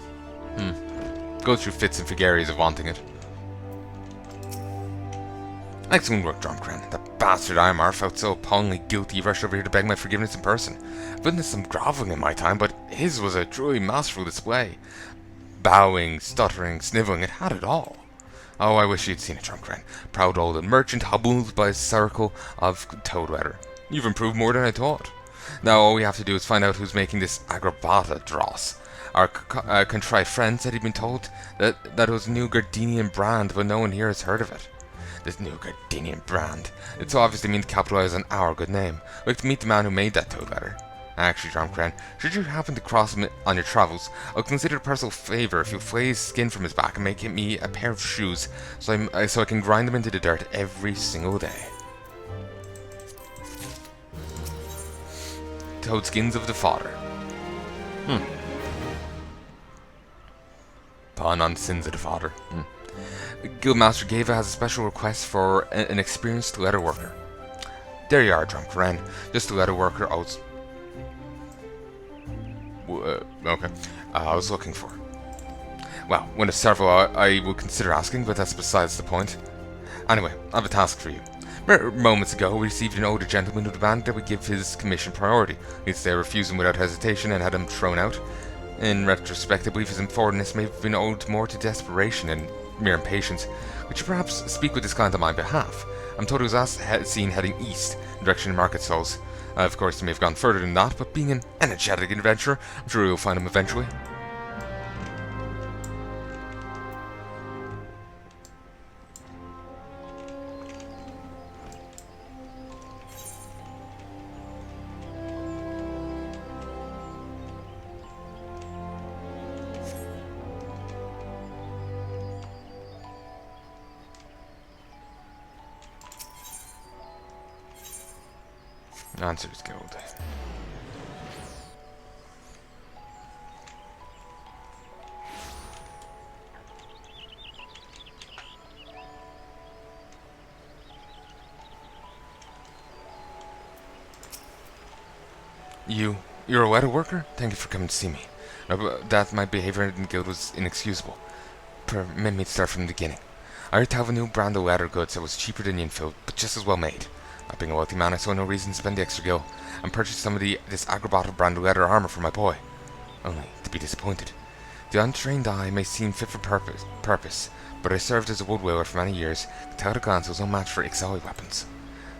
Go through fits and vagaries of wanting it. Excellent work, Dromkaran. That bastard Imar felt so appallingly guilty he rushed over here to beg my forgiveness in person. I've witnessed some groveling in my time, but his was a truly masterful display. Bowing, stuttering, snivelling, it had it all. Oh, I wish you'd seen it, Dromkaran. Proud old merchant hobbled by a circle of toad leather. You've improved more than I thought. Now all we have to do is find out who's making this Agrabata dross. Our contrite friend said he'd been told that it was a new Gridanian brand, but no one here has heard of it. This new Gridanian brand. It so obviously means to capitalize on our good name. We'd like to meet the man who made that toad letter. Actually, Drumcran, should you happen to cross him on your travels, I'll consider it a personal favour if you flay his skin from his back and make me a pair of shoes, so I can grind them into the dirt every single day. Toadskins of the Fodder. Palanai sins of the Fodder. Guildmaster Gava has a special request for an experienced leather worker. There you are, Drumcran. Just a leather worker okay. I was looking for. Well, when it's several, I will consider asking, but that's besides the point. Anyway, I have a task for you. Moments ago, we received an older gentleman who demanded that we give his commission priority. Needless to say, I refused him without hesitation and had him thrown out. In retrospect, I believe his forwardness may have been owed more to desperation than mere impatience. Would you perhaps speak with this client on my behalf? I'm told he was last seen heading east, in direction of Market Souls. Of course, he may have gone further than that, but being an energetic adventurer, I'm sure you'll find him eventually. Answers Guild. You're a leather worker? Thank you for coming to see me. That my behavior in the guild was inexcusable. Permit me to start from the beginning. I heard to have a new brand of leather goods that was cheaper than the infill, but just as well made. Not being a wealthy man, I saw no reason to spend the extra gil, and purchased some of this agrabottle brand of leather armor for my boy. Only to be disappointed. The untrained eye may seem fit for purpose, but I served as a woodwiller for many years, and without a glance was no match for XIV weapons.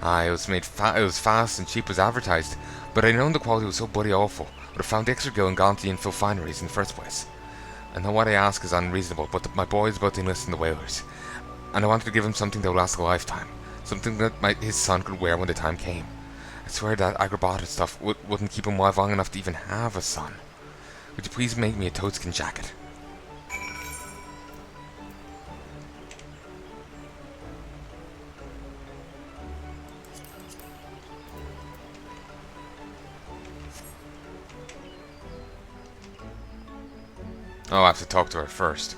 It was fast and cheap as advertised, but I'd known the quality was so bloody awful, would have found the extra gil and gone to the infill fineries in the first place. I know what I ask is unreasonable, but my boy is about to enlist in the whalers, and I wanted to give him something that will last a lifetime. Something that his son could wear when the time came. I swear that agrabotted stuff wouldn't keep him alive long enough to even have a son. Would you please make me a toadskin jacket? Oh, I have to talk to her first.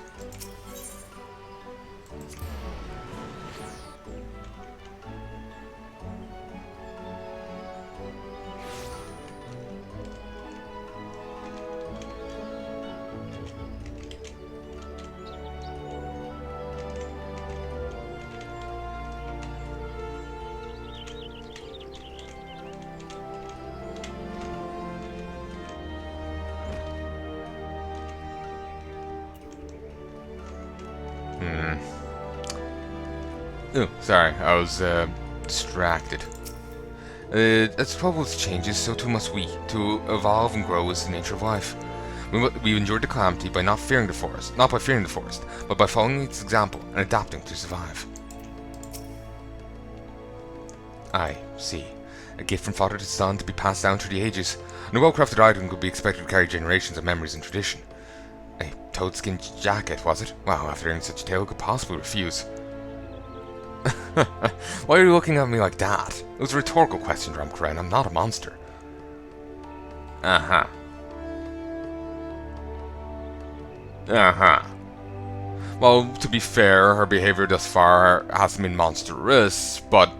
Oh, sorry, I was distracted. As troubles changes, so too must we. To evolve and grow is the nature of life. We endured the calamity by not by fearing the forest, but by following its example and adapting to survive. I see. A gift from father to son to be passed down through the ages. And a well-crafted item could be expected to carry generations of memories and tradition. A toadskin jacket, was it? Wow, after hearing such a tale, who could possibly refuse? Why are you looking at me like that? It was a rhetorical question, Drumcran. I'm not a monster. Uh-huh. Well, to be fair, her behavior thus far hasn't been monstrous, but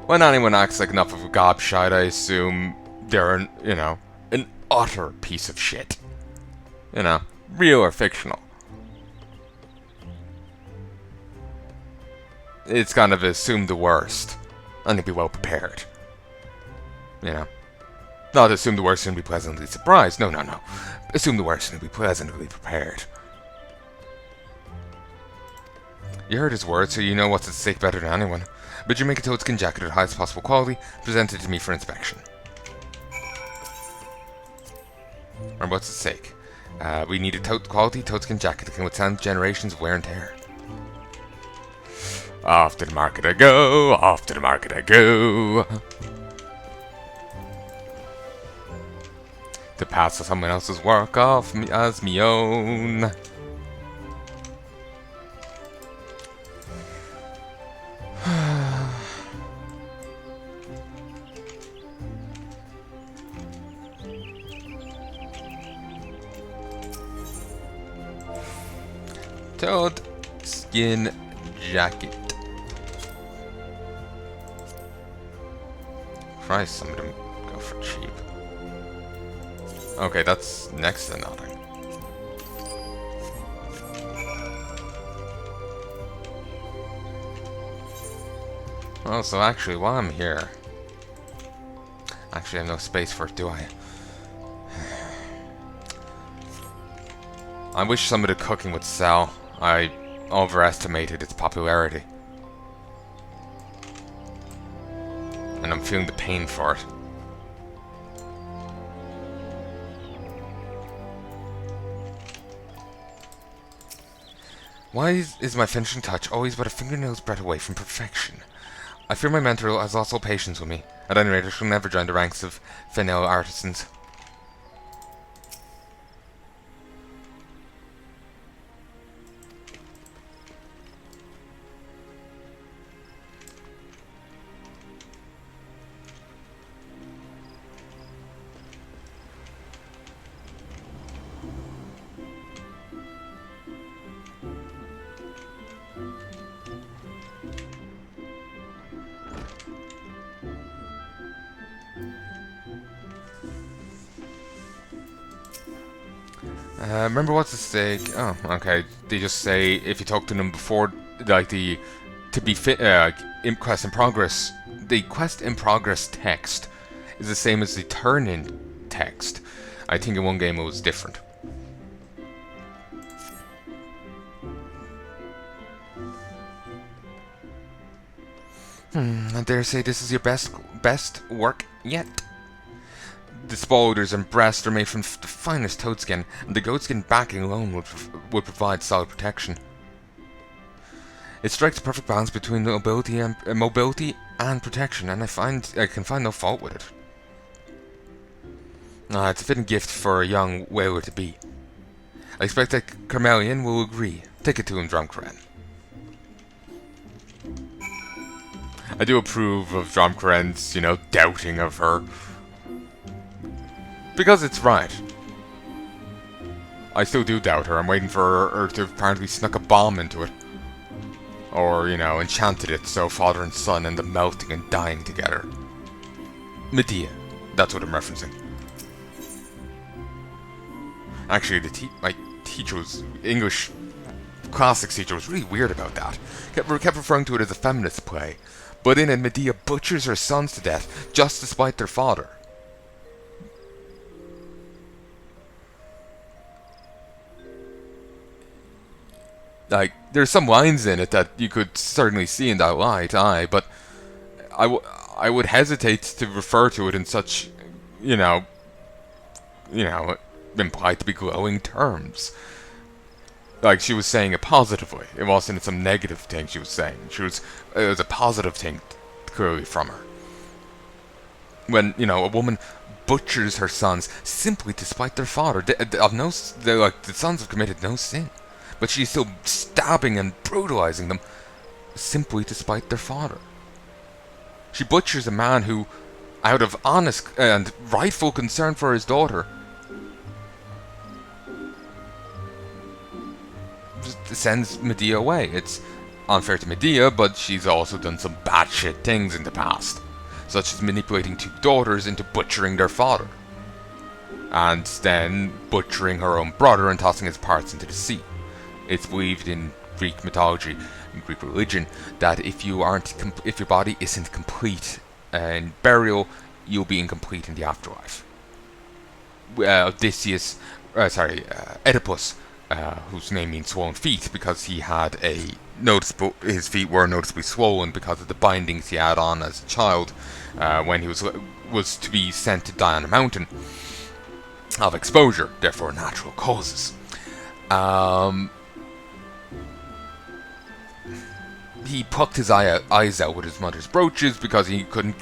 when anyone acts like enough of a gobshite, I assume they're an utter piece of shit. Real or fictional. It's kind of assume the worst, and to be well prepared. Not assume the worst and be pleasantly surprised. No. Assume the worst and be pleasantly prepared. You heard his words, so you know what's at stake better than anyone. But you make a toadskin jacket of the highest possible quality, present it to me for inspection. Or what's at stake? We need a quality toadskin jacket that can withstand generations of wear and tear. Off to the market I go, off to the market I go. To pass someone else's work off me as me own. Toadskin jacket. Christ, some of them go for cheap. Okay, that's next to nothing. Oh, so actually, while I'm here... Actually, I have no space for it, do I? I wish some of the cooking would sell. I overestimated its popularity. And I'm feeling the pain for it. Why is my finishing touch always but a fingernail's breadth away from perfection? I fear my mentor has lost all patience with me. At any rate, I shall never join the ranks of finale artisans. Remember what's at stake? Oh, okay. They just say if you talk to them before, like quest in progress. The quest in progress text is the same as the turn-in text. I think in one game it was different. I dare say this is your best work yet. The spoilers and breast are made from the finest toadskin, and the goatskin backing alone would provide solid protection. It strikes a perfect balance between mobility and protection, and I can find no fault with it. It's a fitting gift for a young whaler to be. I expect that Carmelian will agree. Take it to him, Drumcran. I do approve of Drumcran's, doubting of her. Because it's right. I still do doubt her. I'm waiting for her to apparently snuck a bomb into it. Or, enchanted it so father and son end up melting and dying together. Medea. That's what I'm referencing. Actually, my teacher was... English classics teacher was really weird about that. Kept referring to it as a feminist play. But in it, Medea butchers her sons to death, just despite their father. Like, there's some lines in it that you could certainly see in that light, but I would hesitate to refer to it in such, implied to be glowing terms. Like, she was saying it positively. It wasn't some negative thing she was saying. It was a positive thing, clearly, from her. When, a woman butchers her sons simply despite their father. The sons have committed no sin. But she's still stabbing and brutalizing them simply despite their father. She butchers a man who, out of honest and rightful concern for his daughter, sends Medea away. It's unfair to Medea, but she's also done some batshit things in the past, such as manipulating two daughters into butchering their father, and then butchering her own brother and tossing his parts into the sea. It's believed in Greek mythology and Greek religion that if your body isn't complete in burial, you'll be incomplete in the afterlife. Oedipus, whose name means swollen feet, because he had his feet were noticeably swollen because of the bindings he had on as a child when he was to be sent to die on a mountain. of exposure, therefore natural causes. He plucked his eyes out with his mother's brooches because he couldn't,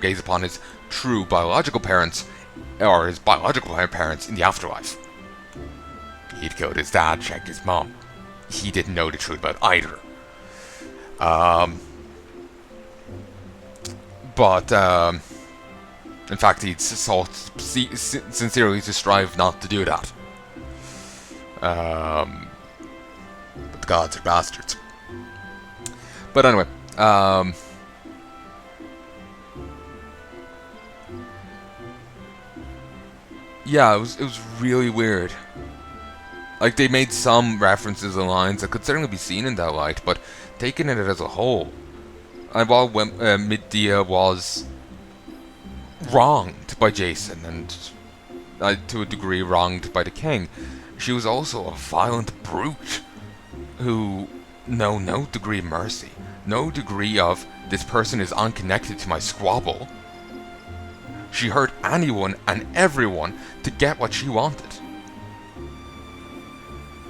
gaze upon his true biological parents, or his biological parents in the afterlife. He'd killed his dad, checked his mom. He didn't know the truth about either. But in fact, he'd sought sincerely to strive not to do that. But the gods are bastards. But anyway, yeah, it was really weird. Like, they made some references and lines that could certainly be seen in that light, but taking it as a whole, and while Medea was wronged by Jason, and to a degree wronged by the king, she was also a violent brute who no degree of mercy, no degree of this person is unconnected to my squabble. She hurt anyone and everyone to get what she wanted.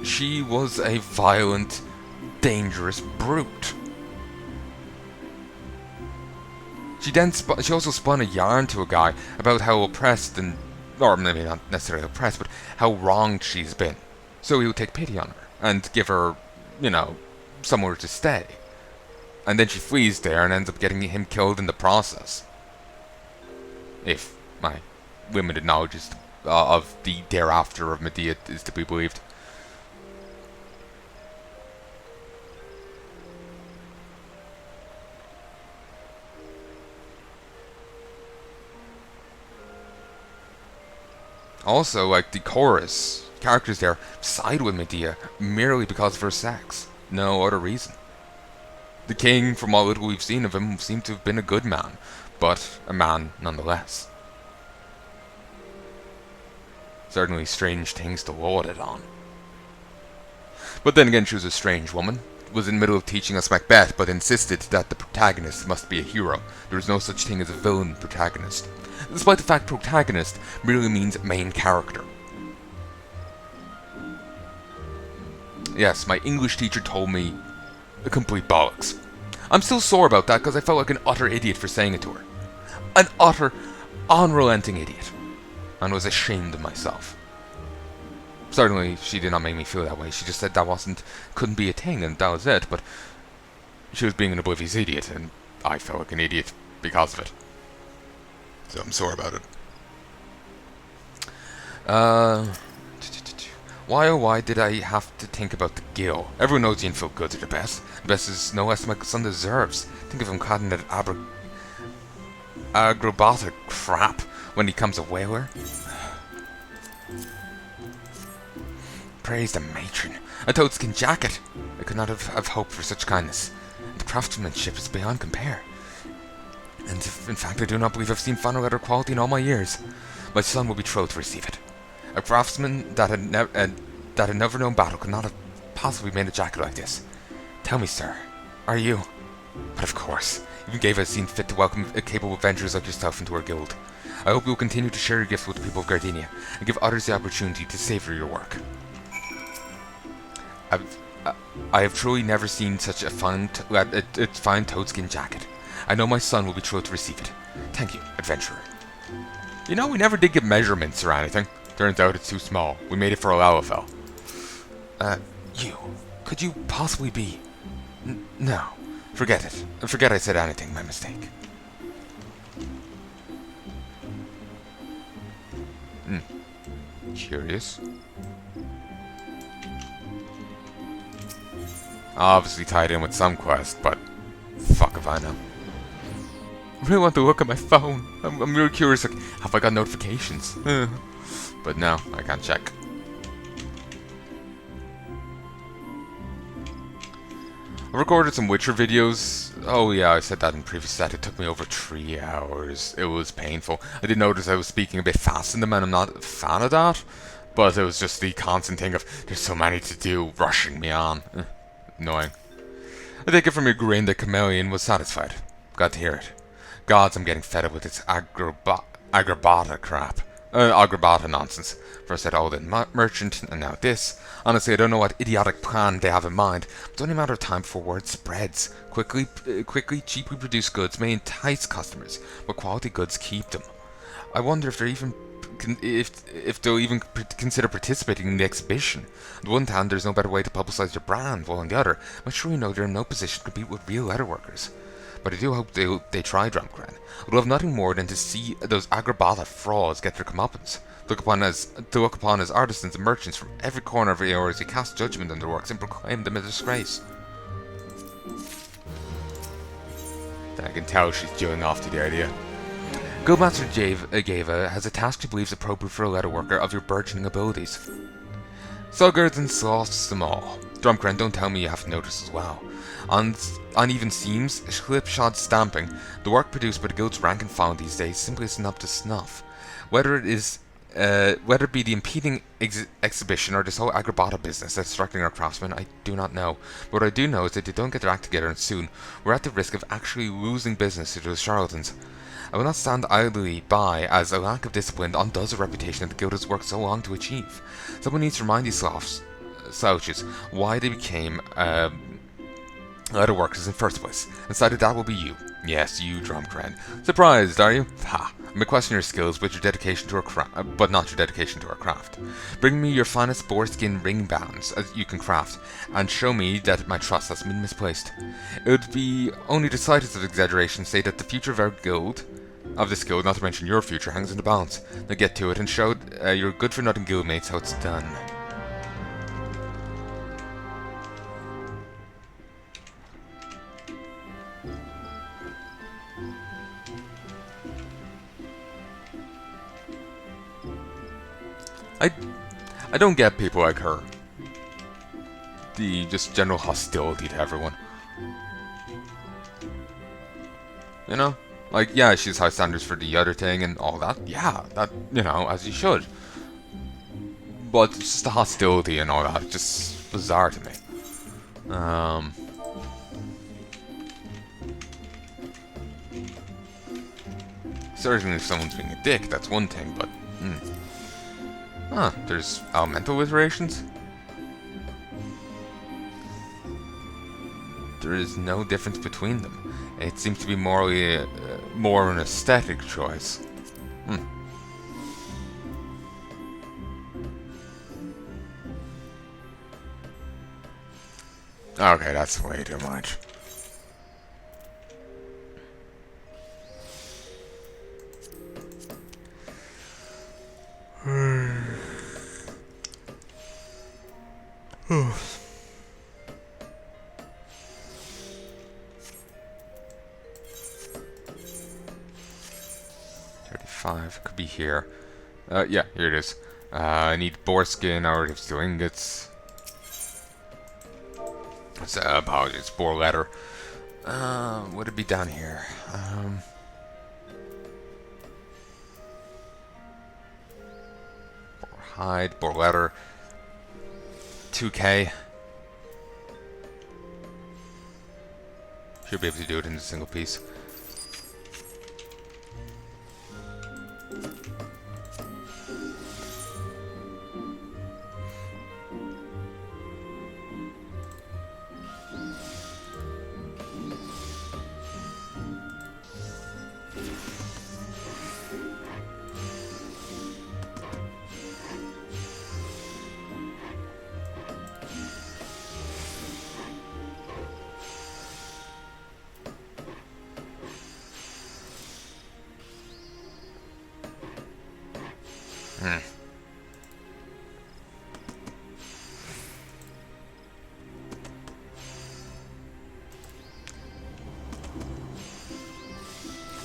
She was a violent, dangerous brute. She also spun a yarn to a guy about how oppressed or maybe not necessarily oppressed, but how wronged she's been. So he would take pity on her and give her, somewhere to stay. And then she flees there and ends up getting him killed in the process. If my limited knowledge of the thereafter of Medea is to be believed. Also, like, the chorus characters there side with Medea merely because of her sex. No other reason. The king, from all little we've seen of him, seemed to have been a good man, but a man nonetheless. Certainly strange things to laud it on. But then again, she was a strange woman. Was in the middle of teaching us Macbeth, but insisted that the protagonist must be a hero. There is no such thing as a villain protagonist. Despite the fact protagonist merely means main character. Yes, my English teacher told me a complete bollocks. I'm still sore about that because I felt like an utter idiot for saying it to her. An utter, unrelenting idiot. And was ashamed of myself. Certainly, she did not make me feel that way. She just said that couldn't be a thing, and that was it. But she was being an oblivious idiot, and I felt like an idiot because of it. So I'm sore about it. Why oh why did I have to think about the gill? Everyone knows the info goods are the best. The best is no less than my son deserves. Think of him caught in that agrobata crap when he comes a whaler. Praise the matron. A toadskin jacket. I could not have hoped for such kindness. The craftsmanship is beyond compare. And in fact, I do not believe I've seen finer leather quality in all my years. My son will be thrilled to receive it. A craftsman that had never known battle could not have possibly made a jacket like this. Tell me, sir, are you? But of course, even gave us seen fit to welcome capable adventurers like yourself into our guild. I hope you will continue to share your gifts with the people of Gridania and give others the opportunity to savor your work. I have truly never seen such a fine toadskin jacket. I know my son will be thrilled to receive it. Thank you, adventurer. We never did get measurements or anything. Turns out it's too small. We made it for Ul'dah. Could you possibly be... No, forget it. Forget I said anything, my mistake. Curious. Obviously tied in with some quest, but fuck if I know. I really want to look at my phone. I'm really curious, like, have I got notifications? But no, I can't check. I recorded some Witcher videos. Oh yeah, I said that in previous set. It took me over 3 hours. It was painful. I did notice I was speaking a bit fast in them, and I'm not a fan of that. But it was just the constant thing of, there's so many to do, rushing me on. Annoying. I take it from your grin that Chameleon was satisfied. Glad to hear it. Gods, I'm getting fed up with this agrobata crap. Agrabata nonsense. First said Ul'dah merchant, and now this. Honestly, I don't know what idiotic plan they have in mind, but it's only a matter of time before word spreads. Quickly, cheaply produced goods may entice customers, but quality goods keep them. I wonder if they're even if they'll even consider participating in the exhibition. On the one hand, there's no better way to publicize their brand, while on the other, I'm sure you know they're in no position to compete with real leatherworkers. But I do hope they try Drumcran. I'd love nothing more than to see those Agrabata frauds get their comeuppance. To look upon as artisans and merchants from every corner of Eora as they cast judgment on their works and proclaim them a disgrace. I can tell she's jewing off to the idea. Guildmaster Gava has a task he believes appropriate for a leatherworker of your burgeoning abilities. Sluggards and sloths them all. Drumcran, don't tell me you have noticed as well. On uneven seams, slipshod stamping, the work produced by the guild's rank and file these days simply isn't up to snuff. Whether it be the impeding exhibition or this whole Agrabata business that's striking our craftsmen, I do not know. But what I do know is that if they don't get their act together and soon, we're at the risk of actually losing business to those charlatans. I will not stand idly by as a lack of discipline undoes the reputation that the guild has worked so long to achieve. Someone needs to remind these slouches why they became leatherworkers in the first place. And decided that will be you. Yes, you, Drumcran. Surprised, are you? Ha! I may question your skills, but your dedication to our but not your dedication to our craft. Bring me your finest boarskin ring bands as you can craft, and show me that my trust has been misplaced. It would be only the slightest of exaggeration to say that the future of our guild, this guild, not to mention your future, hangs in the balance. Now get to it and show your good-for-nothing guildmates how it's done. I don't get people like her. The just general hostility to everyone. You know? Like, yeah, she has high standards for the other thing and all that. Yeah, that, you know, as you should. But it's just the hostility and all that. It's just bizarre to me. Certainly if someone's being a dick, that's one thing, but... there's elemental iterations? There is no difference between them. It seems to be more an aesthetic choice. Okay, that's way too much. Could be here. Yeah, here it is. I need boarskin. I already have two ingots. Apologies, boar leather. Would it be down here? Boar hide, boar leather. 2k. Should be able to do it in a single piece.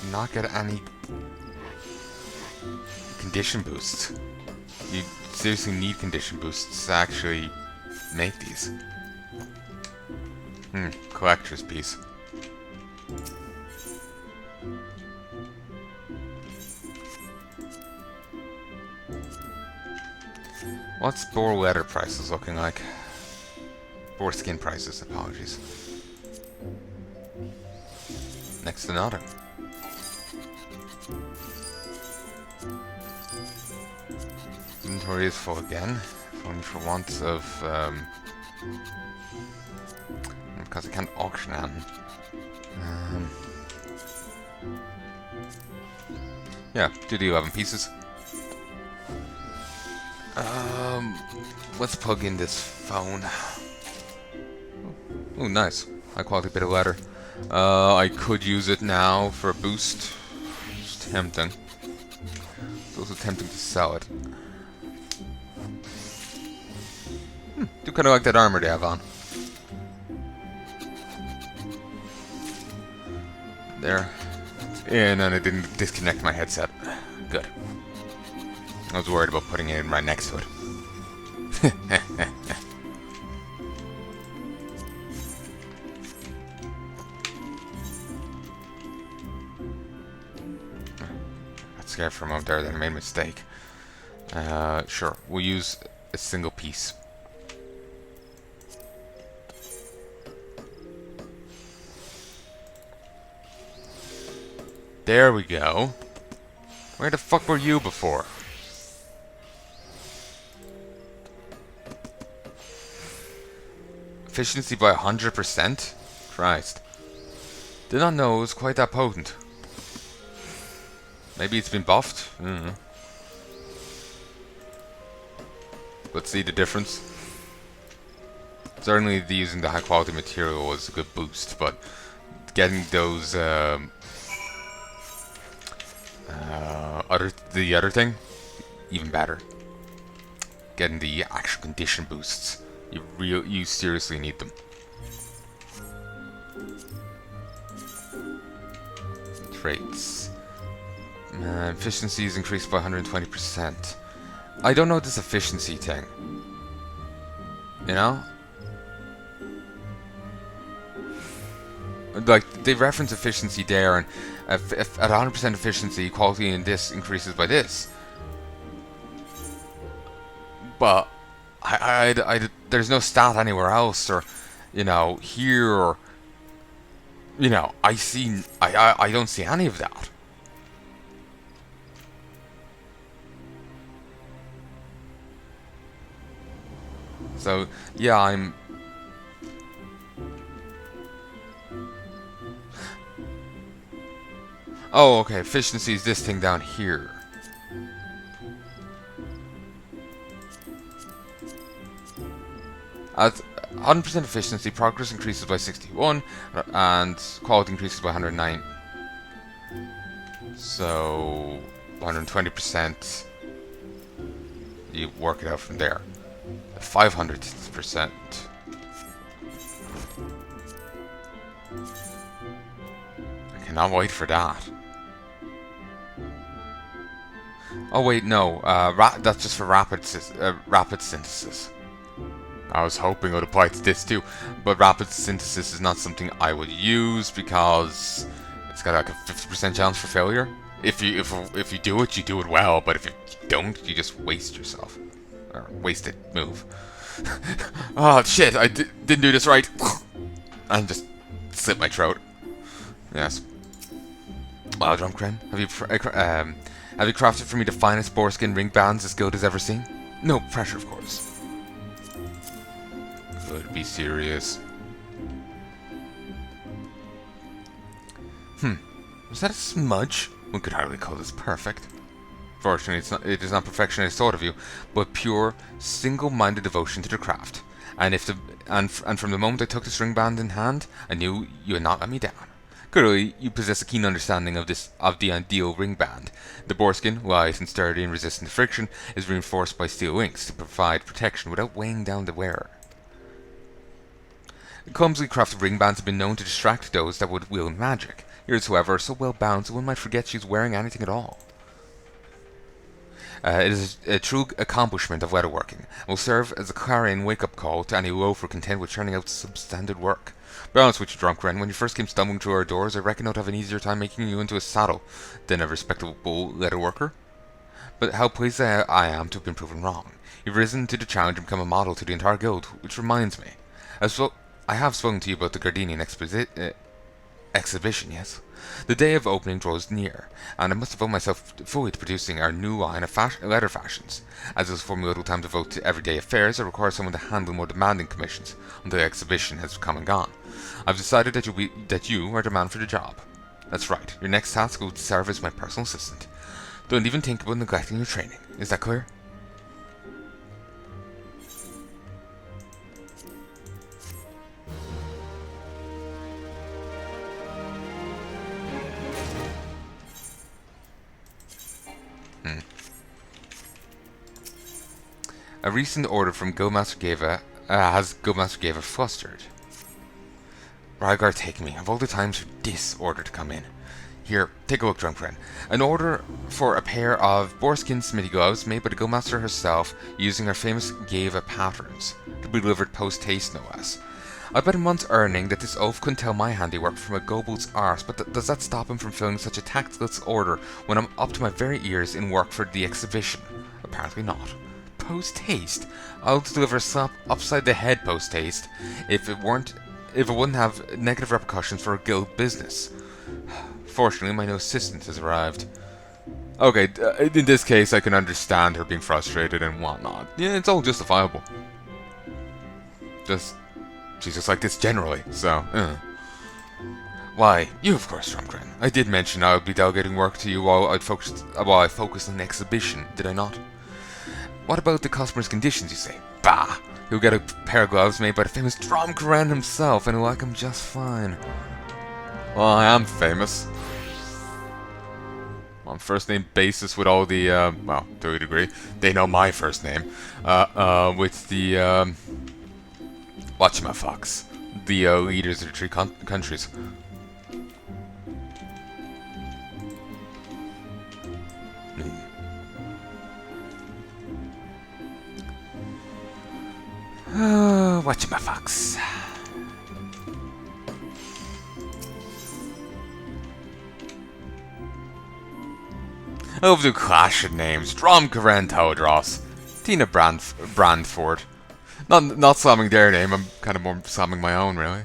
Not get any condition boosts. You seriously need condition boosts to actually make these. Collector's piece. What's boar leather prices looking like? Boar skin prices, apologies. Next to nothing. inventory is full again. Only for want of, because I can't auction it. Yeah, do the 11 pieces. Let's plug in this phone. Oh, nice. High quality bit of leather. I could use it now for a boost. It's tempting. It's also tempting to sell it. Do kind of like that armor they have on. There. And then it didn't disconnect my headset. Good. I was worried about putting it in right next to it. Got scared for a moment there, then I made a mistake. Sure, we'll use a single piece. There we go. Where the fuck were you before? Efficiency by 100%? Christ. Did not know it was quite that potent. Maybe it's been buffed? I don't know. Let's see the difference. Certainly using the high quality material was a good boost, but getting those the other thing, even better. Getting the actual condition boosts. You seriously need them. Traits. Efficiency is increased by 120%. I don't know this efficiency thing. You know? Like, they reference efficiency there, and if at 100% efficiency, quality in this increases by this. But there's no stat anywhere else, or you know, here, or you know, I don't see any of that. So yeah, I'm. Oh, okay. Efficiency is this thing down here. At 100% efficiency, progress increases by 61, and quality increases by 109. So 120%. You work it out from there. 500%. I cannot wait for that. Oh wait, no. That's just for rapid synthesis. I was hoping it would apply to this too, but rapid synthesis is not something I would use because it's got like a 50% chance for failure. If you do it, you do it well, but if you don't, you just waste yourself. Or waste it. Move. Oh shit! I didn't do this right. And just slit my throat. Yes. Well, Drumcren, have you crafted for me the finest boarskin ring bands this guild has ever seen? No pressure, of course. Good, be serious. Was that a smudge? One could hardly call this perfect. Fortunately, it is not perfection I thought of you, but pure, single-minded devotion to the craft. And from the moment I took this ring band in hand, I knew you had not let me down. Clearly, you possess a keen understanding of the ideal ring band. The boarskin, light and sturdy and resistant to friction, is reinforced by steel links to provide protection without weighing down the wearer. Clumsily crafted ring bands have been known to distract those that would wield magic. Yours, however, are so well bound so one might forget she's wearing anything at all. It is a true accomplishment of leatherworking, and will serve as a clarion wake-up call to any loafer content with churning out substandard work. Be honest with you, Drumcren, when you first came stumbling through our doors, I reckoned I'd have an easier time making you into a saddle than a respectable leatherworker. But how pleased I am to have been proven wrong. You've risen to the challenge and become a model to the entire guild, which reminds me. I have spoken to you about the Gridanian exhibition, yes? The day of opening draws near, and I must devote myself fully to producing our new line of leather fashions. As there's for me little time to devote to everyday affairs, I require someone to handle more demanding commissions until the exhibition has come and gone. I've decided that you are the man for the job. That's right, your next task will serve as my personal assistant. Don't even think about neglecting your training. Is that clear? A recent order from Guildmaster Geva has Guildmaster Geva flustered. Rygar, take me, of all the times for this order to come in. Here, take a look, drunk friend. An order for a pair of boarskin smithy gloves made by the Guildmaster herself using her famous Geva patterns, to be delivered post-haste no less. I bet a month's earning that this oaf couldn't tell my handiwork from a gobold's arse, but does that stop him from filling such a tactless order when I'm up to my very ears in work for the exhibition? Apparently not. Post-haste? I'll deliver a slap upside the head post-haste if it wouldn't have negative repercussions for a guild business. Fortunately, my new assistant has arrived. Okay, in this case, I can understand her being frustrated and whatnot. Yeah, it's all justifiable. She's just like this generally, so, Why, you of course, Drumcran. I did mention I would be delegating work to you while I focused on the exhibition, did I not? What about the customer's conditions, you say? Bah! He'll get a pair of gloves made by the famous Drumcran himself, and he'll like them just fine. Well, I am famous. On first name basis with all the, well, to a degree. They know my first name. With the, whatchamafox. The, leaders of the three countries. Whatchamafox. Of the clash of names, Drumcran Todros, Tina Brandford. Not slamming their name, I'm kind of more slamming my own, really.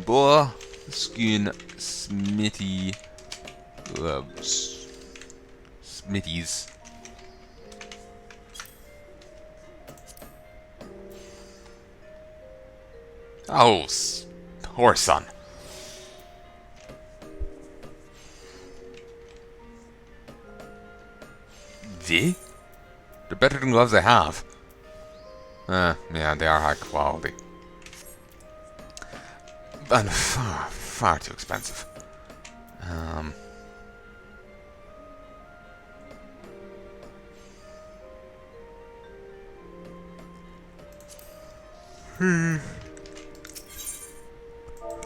Boa, Skin, Smithy, Smithies. Oh, Horson. They're better than gloves I have. Yeah, they are high quality. And far too expensive.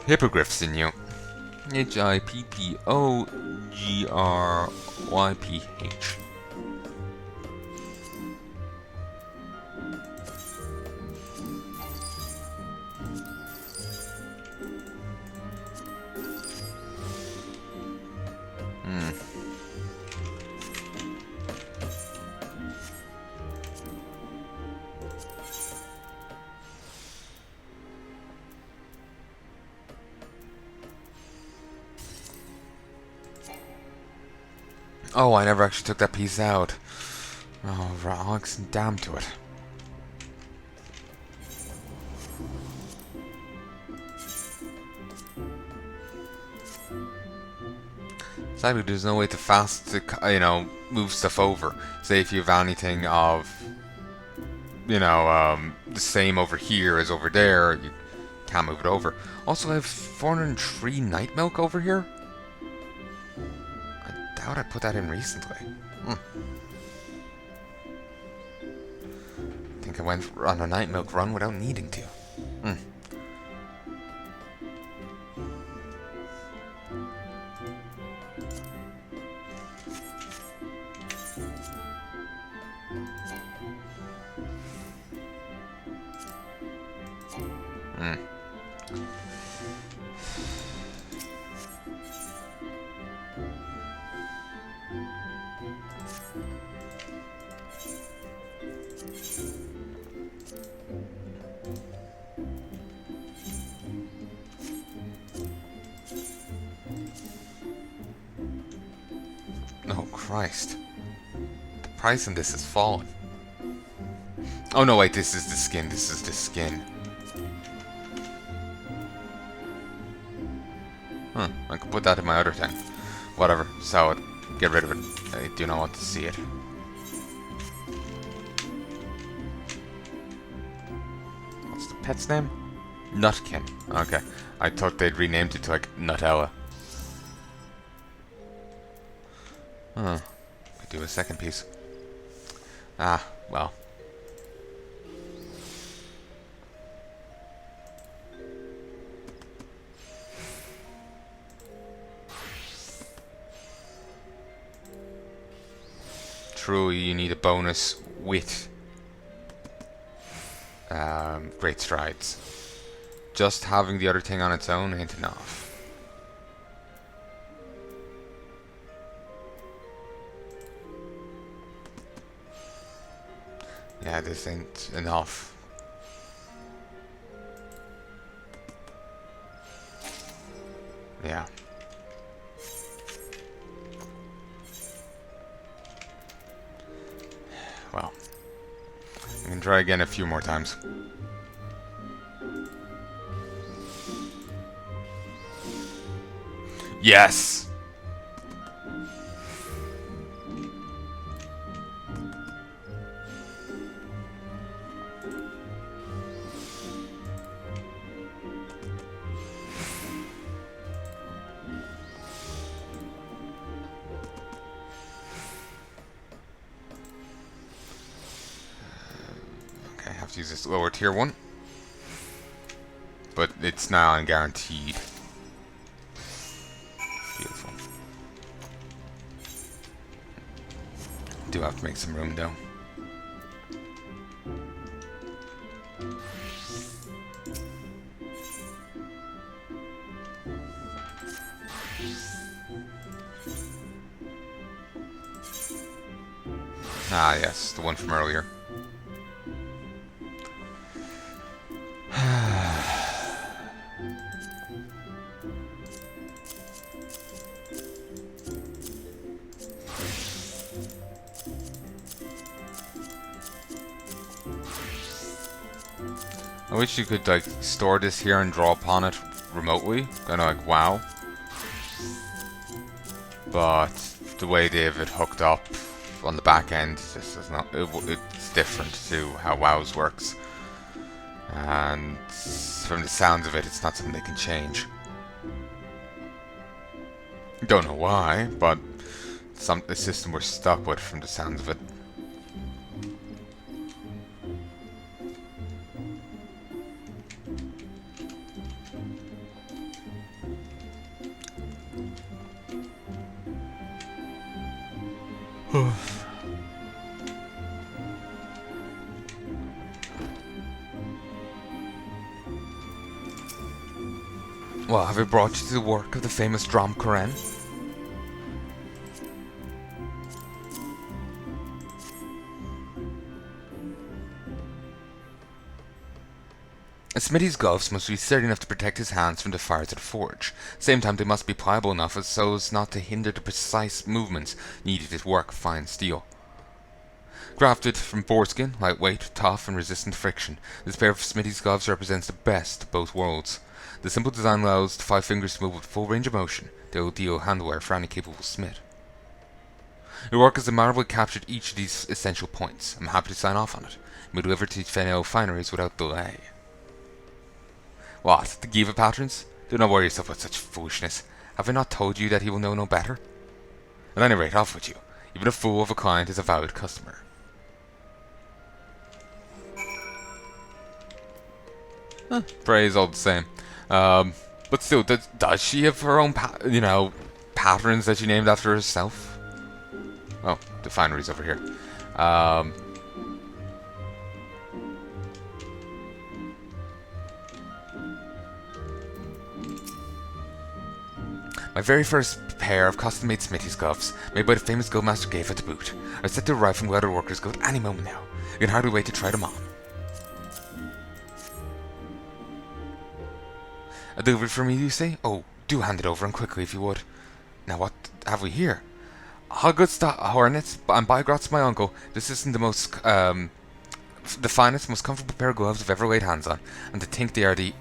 Hippogriffs in you. Hippogryph. Oh, I never actually took that piece out. Oh, Alex, damn to it. Sadly, there's no way to move stuff over. Say if you have anything of, the same over here as over there, you can't move it over. Also, I have 403 night milk over here. I doubt I put that in recently. I think I went on a night milk run without needing to. Christ. The price on this has fallen. Oh no, wait, this is the skin. This is the skin. I could put that in my other thing. Whatever, sell it. Get rid of it. I do not want to see it. What's the pet's name? Nutkin. Okay. I thought they'd renamed it to like Nutella. Could do a second piece. Ah, well. True, you need a bonus with great strides. Just having the other thing on its own ain't enough. Yeah, this ain't enough. Yeah. Well, I can try again a few more times. Yes! Okay, I have to use this lower tier one. But it's now unguaranteed. Beautiful. Do have to make some room though. Ah yes, the one from earlier. I wish you could like store this here and draw upon it remotely, kind of like WoW. But the way they have it hooked up on the back end, this is not. It's different to how WoW's works, and from the sounds of it, it's not something they can change. Don't know why, but the system we're stuck with from the sounds of it. Well, have I brought you to the work of the famous Drom Koren? A smithy's gloves must be sturdy enough to protect his hands from the fires of the forge. At the same time, they must be pliable enough so as not to hinder the precise movements needed to work fine steel. Crafted from boarskin, lightweight, tough, and resistant to friction, this pair of smithy's gloves represents the best of both worlds. The simple design allows the 5 fingers to move with full range of motion, the ideal handwear for any capable smith. Your work has admirably captured each of these essential points. I'm happy to sign off on it. It will deliver to Feneo fineries without delay. What, the Giva patrons? Do not worry yourself about such foolishness. Have I not told you that he will know no better? At any rate, off with you. Even a fool of a client is a valued customer. Praise all the same. But still, does she have her own, patterns that she named after herself? Oh, the finery's over here. My very first pair of custom-made smithy's gloves, made by the famous guildmaster Gava to boot, are set to arrive from Weather Workers Guild any moment now. I can hardly wait to try them on. A delivery for me, you say? Oh, do hand it over and quickly if you would. Now what have we here? Hogwarts the Hornets, and by Grots my uncle, this isn't the finest, most comfortable pair of gloves I've ever laid hands on. And to think they are the...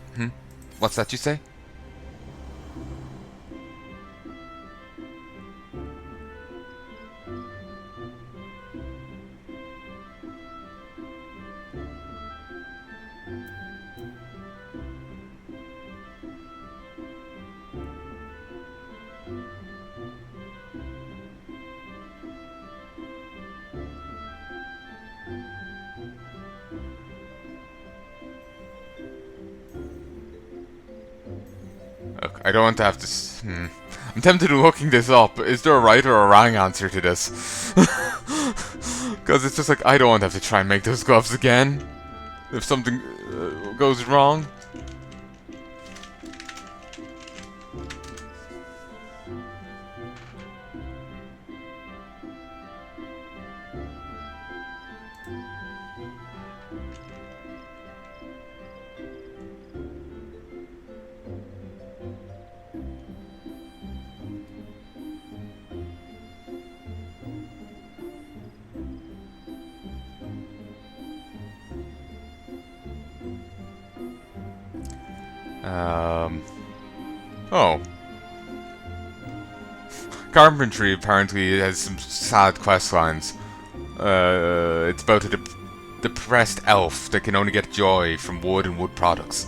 What's that you say? Look, I don't want to have to... I'm tempted to looking this up. Is there a right or a wrong answer to this? Because it's just like, I don't want to have to try and make those gloves again. If something goes wrong. Oh. Carpentry apparently has some sad quest lines. It's about a depressed elf that can only get joy from wood and wood products.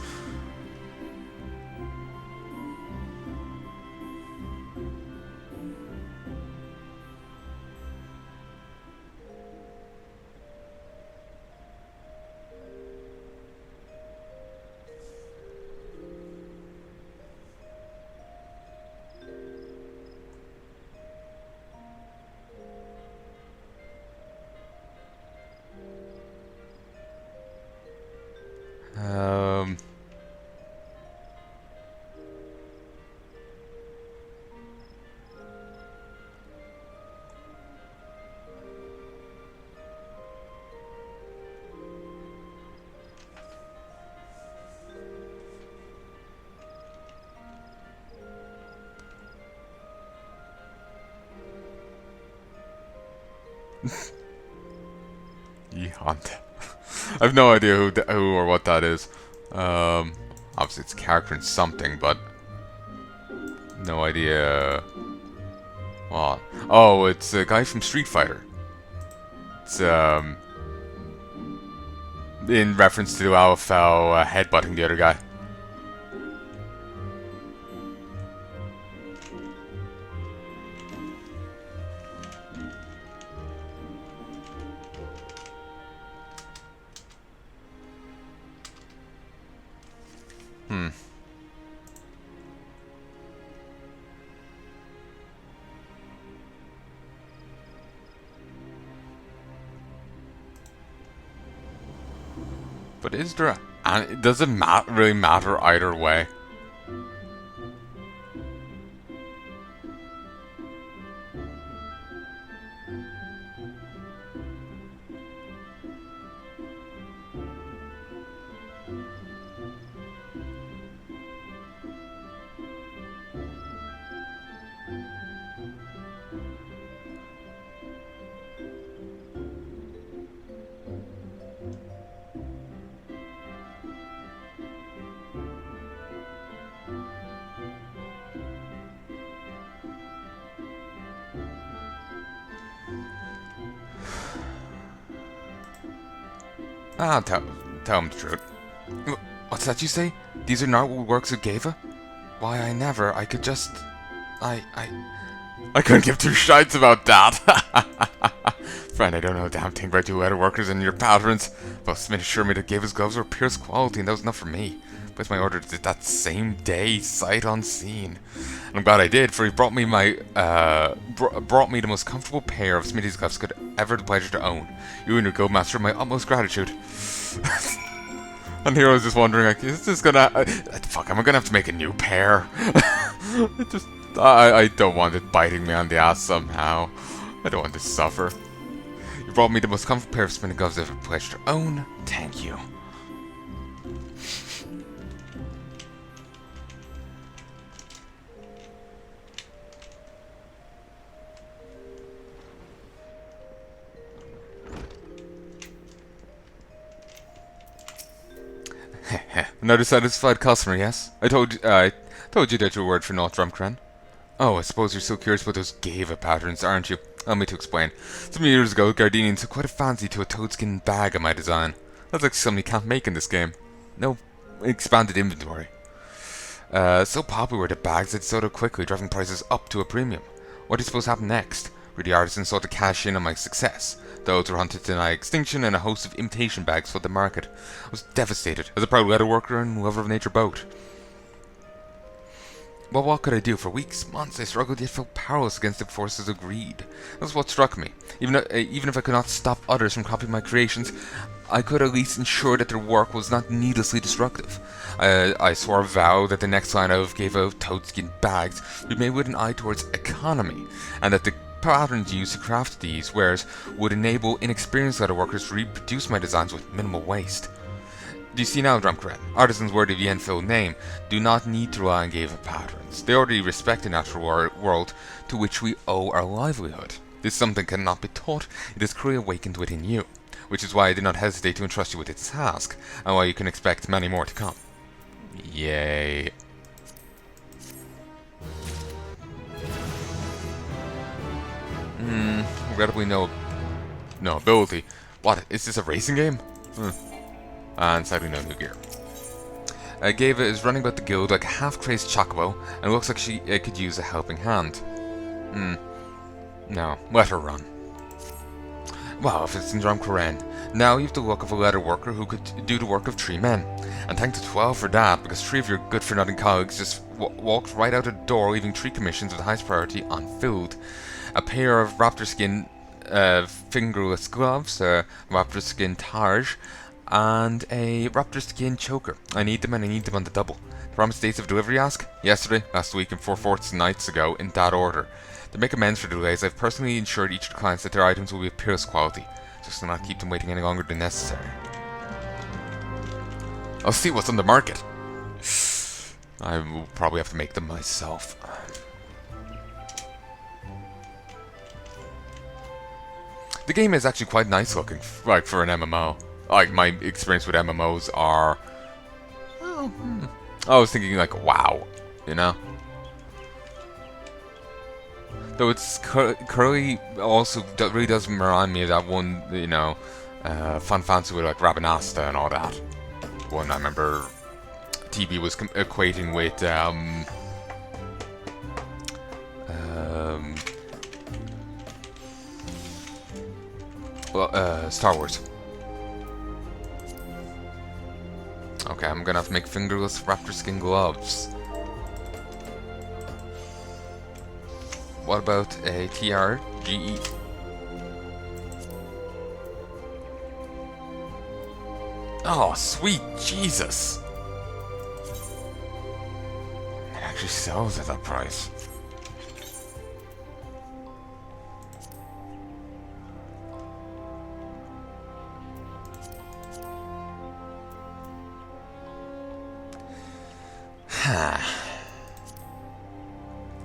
Yehunt. I have no idea who or what that is. Obviously it's a character in something, but no idea what. Oh, it's a guy from Street Fighter. It's in reference to Alfel headbutting the other guy. But is there and does it really matter either way? Tell him the truth. What's that you say? These are not works of Geva? Why, I could just... I couldn't give two shites about that! Friend, I don't know a damn thing about you leather workers and your patrons, but Smith assured me that Geva's gloves were purest quality, and that was enough for me. Placed my order that same day, sight unseen. And I'm glad I did, for he brought me brought me the most comfortable pair of Smitty's gloves I could ever the pleasure to own. You and your guild master have my utmost gratitude. And here I was just wondering, like, is this gonna... fuck, am I gonna have to make a new pair? I don't want it biting me on the ass somehow. I don't want to suffer. You brought me the most comfortable pair of spinning gloves I've ever pledged to own. Thank you. Another satisfied customer, yes? I told you that your word for not, Drumcran. Oh, I suppose you're still curious about those Geva patterns, aren't you? Allow me to explain. Some years ago, Gridania took quite a fancy to a Toadskin bag of my design. That's like something you can't make in this game. No expanded inventory. So popular were the bags that sold out quickly, driving prices up to a premium. What do you suppose happened next? Were the artisans sought to cash in on my success? Those were hunted to deny extinction, and a host of imitation bags filled the market. I was devastated, as a proud leather worker and lover of nature both. Well, what could I do? For weeks, months, I struggled yet felt powerless against the forces of greed. That's what struck me. Even if I could not stop others from copying my creations, I could at least ensure that their work was not needlessly destructive. I swore a vow that the next line I gave out toadskin bags would be made with an eye towards economy, and that the patterns used to craft these wares would enable inexperienced leather workers to reproduce my designs with minimal waste. Do you see now, Drumcran? Artisans worthy of the Enfield name do not need to rely on Geva patterns. They already respect the natural world to which we owe our livelihood. This something cannot be taught, it is clearly awakened within you, which is why I did not hesitate to entrust you with its task, and why you can expect many more to come. Yay. Regrettably no ability. What, is this a racing game? And sadly no new gear. Geva is running about the guild like a half-crazed chocobo, and it looks like she could use a helping hand. No, let her run. Well, if it's in Drumcran, now you have the look of a leather worker who could do the work of 3 men. And thank the 12 for that, because 3 of your good-for-nothing colleagues just walked right out of the door, leaving 3 commissions of the highest priority unfilled. A pair of raptor skin fingerless gloves, a raptor skin targe, and a raptor skin choker. I need them, and I need them on the double. Promised dates of delivery, ask? Yesterday, last week, and 4 fortnights ago, in that order. To make amends for delays, I've personally ensured each of the clients that their items will be of peerless quality, just to not keep them waiting any longer than necessary. I'll see what's on the market. I will probably have to make them myself. The game is actually quite nice looking, like for an MMO. Like, my experience with MMOs are... I was thinking like, wow, you know? Though it's curly also really does remind me of that one, you know, Fun Fancy with like Rabanasta and all that. One I remember TB was equating with Star Wars. Okay, I'm gonna have to make fingerless raptor skin gloves. What about a TRGE? Oh, sweet Jesus! It actually sells at that price.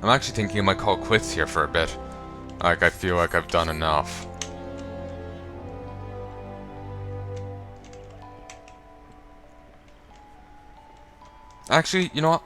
I'm actually thinking I might call quits here for a bit. Like, I feel like I've done enough. Actually, you know what?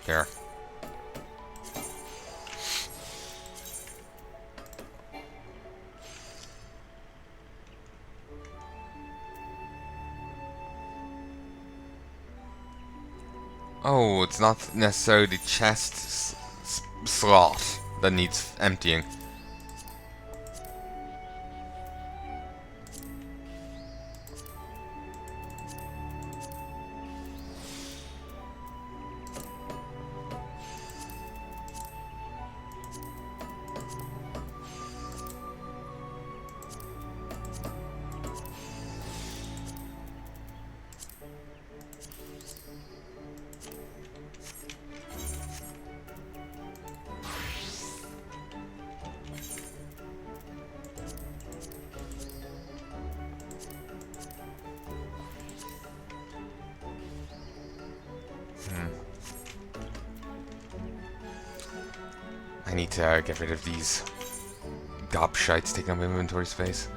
Here. Oh, it's not necessarily the chest slot that needs emptying. I need to get rid of these gobshites taking up inventory space.